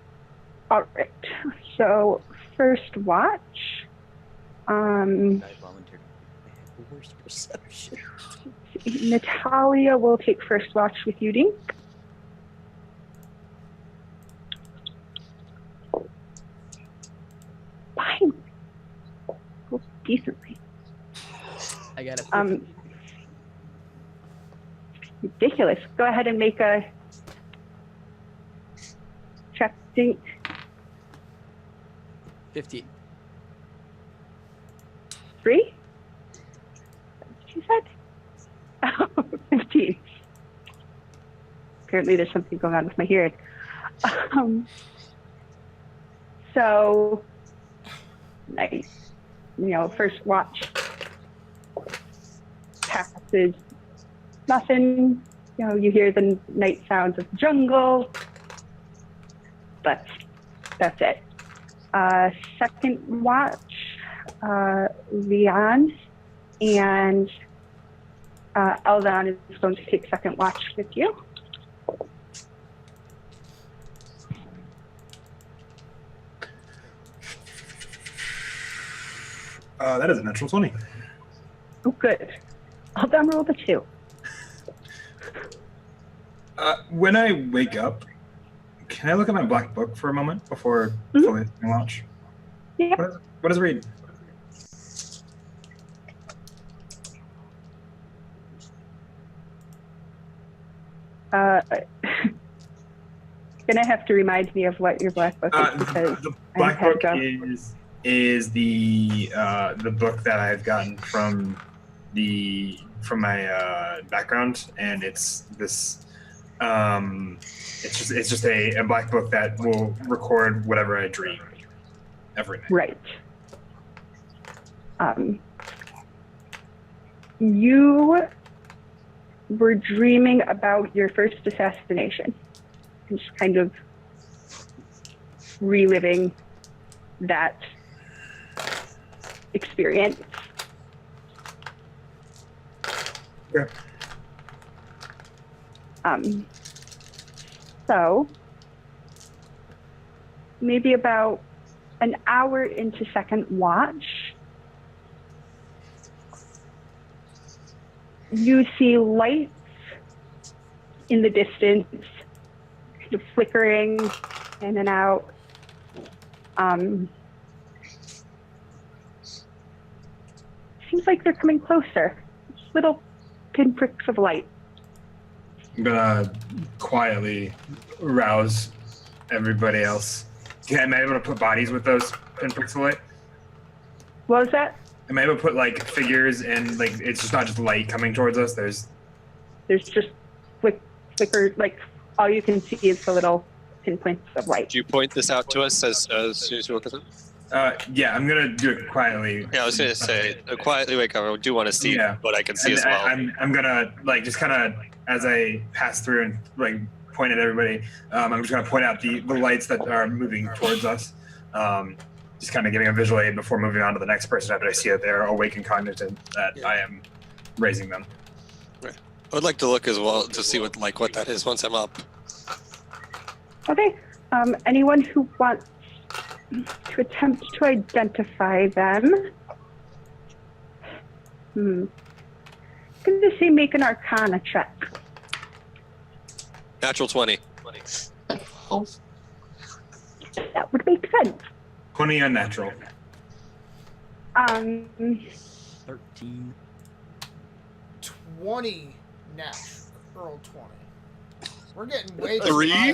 S1: All right. So first watch.
S5: I volunteered. I have the worst perception.
S1: Natalia will take first watch with you, Dink. Fine. Well, decently.
S5: I got a
S1: Ridiculous. Go ahead and make a check, Dink.
S5: 15.
S1: 3? She said? Oh, 15. Apparently there's something going on with my hearing. So, nice. You know, first watch passes. Nothing. You know, you hear the night sounds of the jungle. But that's it. Second watch, Leon and Eldon is going to take second watch with you.
S3: That is a natural 20.
S1: Oh, good. Eldon rolled a 2.
S3: When I wake up, can I look at my black book for a moment before fully launch?
S1: Yeah.
S3: What does it read?
S1: Gonna have to remind me of what your black book is because
S3: the
S1: I
S3: black
S1: had to
S3: book
S1: go.
S3: is the book that I've gotten from my background, and it's this it's just a black book that will record whatever I dream every night.
S1: Right. You were dreaming about your first assassination, and just kind of reliving that experience.
S3: Okay.
S1: So maybe about an hour into second watch, you see lights in the distance, kind of flickering in and out. Seems like they're coming closer. Just little pinpricks of light.
S3: I'm gonna quietly rouse everybody else. Am I able to put bodies with those pinpricks of light?
S1: What was that?
S3: Am I able to put like figures and like it's just not just light coming towards us? There's
S1: just flicker, like all you can see is the little pinpoints of light.
S4: Do you point this out to us as soon as you look at them?
S3: yeah, I'm gonna do it quietly.
S4: Yeah, I was gonna say quietly wake up. I do want to see what I can see as well.
S3: I'm gonna like just kind of as I pass through and like point at everybody. I'm just going to point out the lights that are moving towards us. Just kind of giving a visual aid before moving on to the next person after I see that they're awake and cognizant that I am raising them.
S4: I would like to look as well to see what that is once I'm up.
S1: Okay. Anyone who wants to attempt to identify them? I'm going to say make an Arcana check.
S4: Natural 20.
S8: Oh,
S1: That would make sense.
S3: 20 unnatural.
S5: 13.
S2: 20 natural 20. We're getting way too
S4: 3?
S2: high.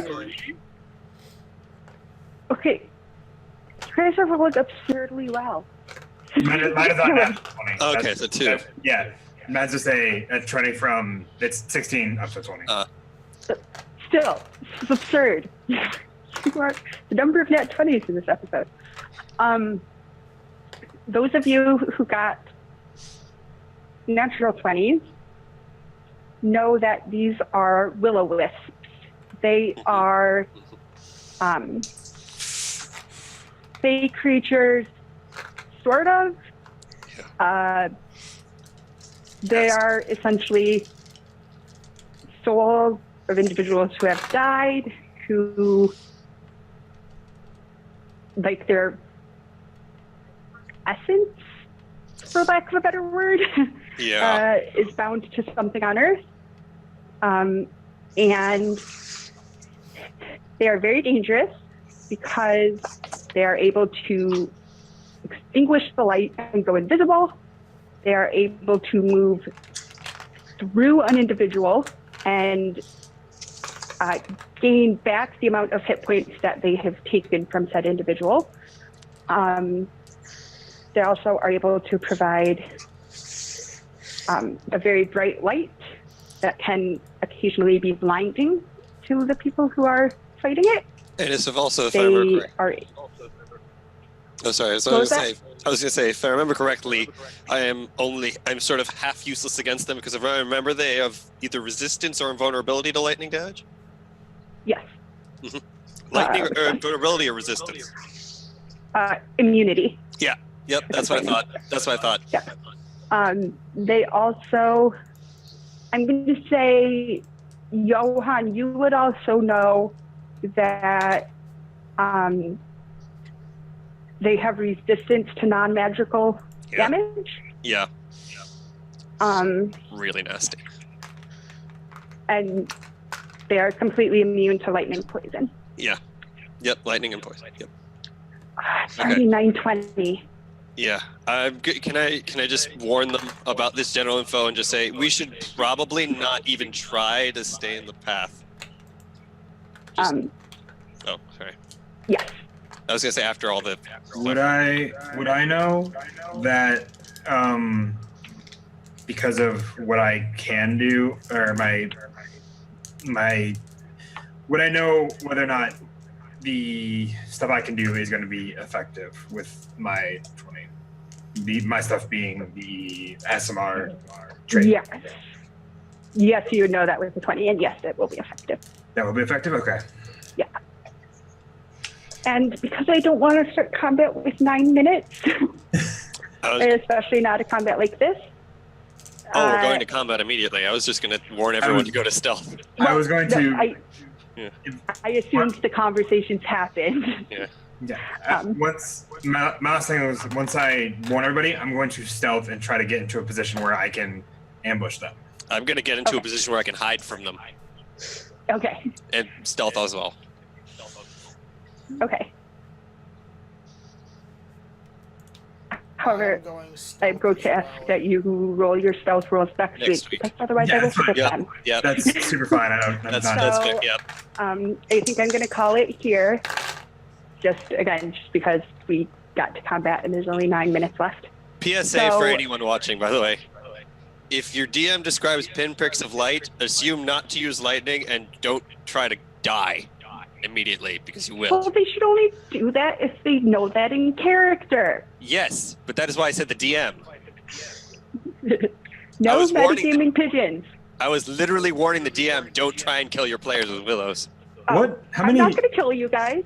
S1: Okay. You guys are rolling absurdly well.
S3: Mine is not natural 20.
S4: Okay, so 2.
S3: Yeah. Mine's just a 20 from, it's 16 up to 20.
S1: Still, this is absurd. You are the number of nat 20s in this episode. Those of you who got natural 20s know that these are will-o-wisps. They are fey creatures, sort of. They are essentially souls of individuals who have died, who, like, their essence, for lack of a better word, is bound to something on Earth. And they are very dangerous because they are able to extinguish the light and go invisible. They are able to move through an individual and gain back the amount of hit points that they have taken from said individual. They also are able to provide a very bright light that can occasionally be blinding to the people who are fighting it.
S4: And it's also, if
S1: They
S4: I remember
S1: are.
S4: Oh, sorry. I was
S1: What was
S4: going to say, if I remember correctly, I'm sort of half useless against them because if I remember, they have either resistance or invulnerability to lightning damage.
S1: Yes.
S4: Lightning or invulnerability or resistance.
S1: Immunity.
S4: Yep, that's what I thought.
S1: Yeah. They also, I'm going to say, Johan, you would also know that they have resistance to non-magical damage.
S4: Yeah.
S1: Um,
S4: Really nasty.
S1: and they are completely immune to lightning poison.
S4: Yeah. Yep, lightning and poison. Yep.
S1: It's already 9:20.
S4: Yeah. Can I just warn them about this general info and just say we should probably not even try to stay in the path. Oh, sorry.
S1: Yes.
S4: I was gonna say after all the.
S3: Would I know that because of what I can do or my would I know whether or not the stuff I can do is going to be effective with my 20? My stuff being the SMR trait.
S1: Yes. Yes, you would know that with the 20, and yes, it will be effective.
S3: That will be effective? Okay.
S1: Yeah. And because I don't want to start combat with 9 minutes, especially not a combat like this.
S4: We're going to combat immediately. I was just going to warn everyone to go to stealth.
S3: I was going to.
S1: I assumed the conversations happened.
S4: Yeah.
S3: Yeah. My last thing was once I warn everybody, I'm going to stealth and try to get into a position where I can ambush them.
S4: I'm going to get into a position where I can hide from them.
S1: Okay.
S4: And stealth as well.
S1: Okay. However, I'm going to ask that you roll your stealth rolls next week. Because otherwise, I will forget them.
S4: Yeah,
S3: that's super fine.
S4: That's good. Yep.
S1: I think I'm going to call it here. Just because we got to combat and there's only 9 minutes left.
S4: PSA for anyone watching, by the way. If your DM describes pinpricks of light, assume not to use lightning and don't try to die immediately because you will.
S1: Well, they should only do that if they know that in character.
S4: Yes, but that is why I said the DM.
S1: No metagaming pigeons.
S4: I was literally warning the DM, don't try and kill your players with willows.
S3: What? How
S1: I'm
S3: many?
S1: not going to kill you guys.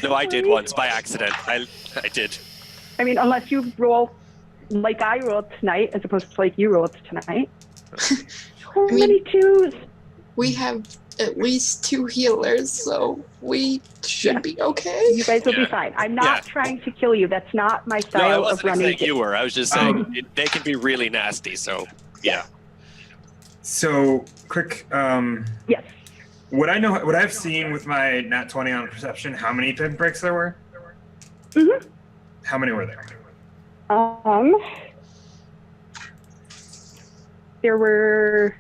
S4: No, I did once by accident. I did.
S1: I mean, unless you roll like I rolled tonight, as opposed to like you rolled tonight. So many twos.
S8: We have at least 2 healers, so we should be okay.
S1: You guys will be fine. I'm not trying to kill you. That's not my
S4: No, I
S1: style of
S4: wasn't
S1: running.
S4: saying you were. I was just saying they can be really nasty. So yeah.
S3: So quick.
S1: Yes.
S3: What I've seen with my nat 20 on perception, how many pinpricks there were?
S1: Mhm.
S3: How many were there?
S1: There were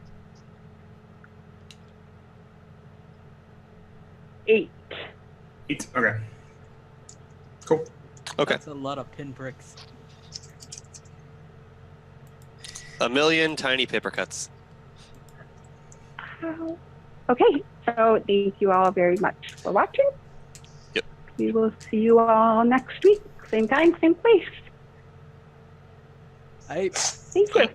S1: 8.
S3: 8. Okay. Cool.
S4: Okay.
S5: That's a lot of pinpricks.
S4: 1,000,000 tiny paper cuts.
S1: Okay, so thank you all very much for watching.
S4: Yep.
S1: We will see you all next week. Same time, same place.
S5: I
S1: Thank you.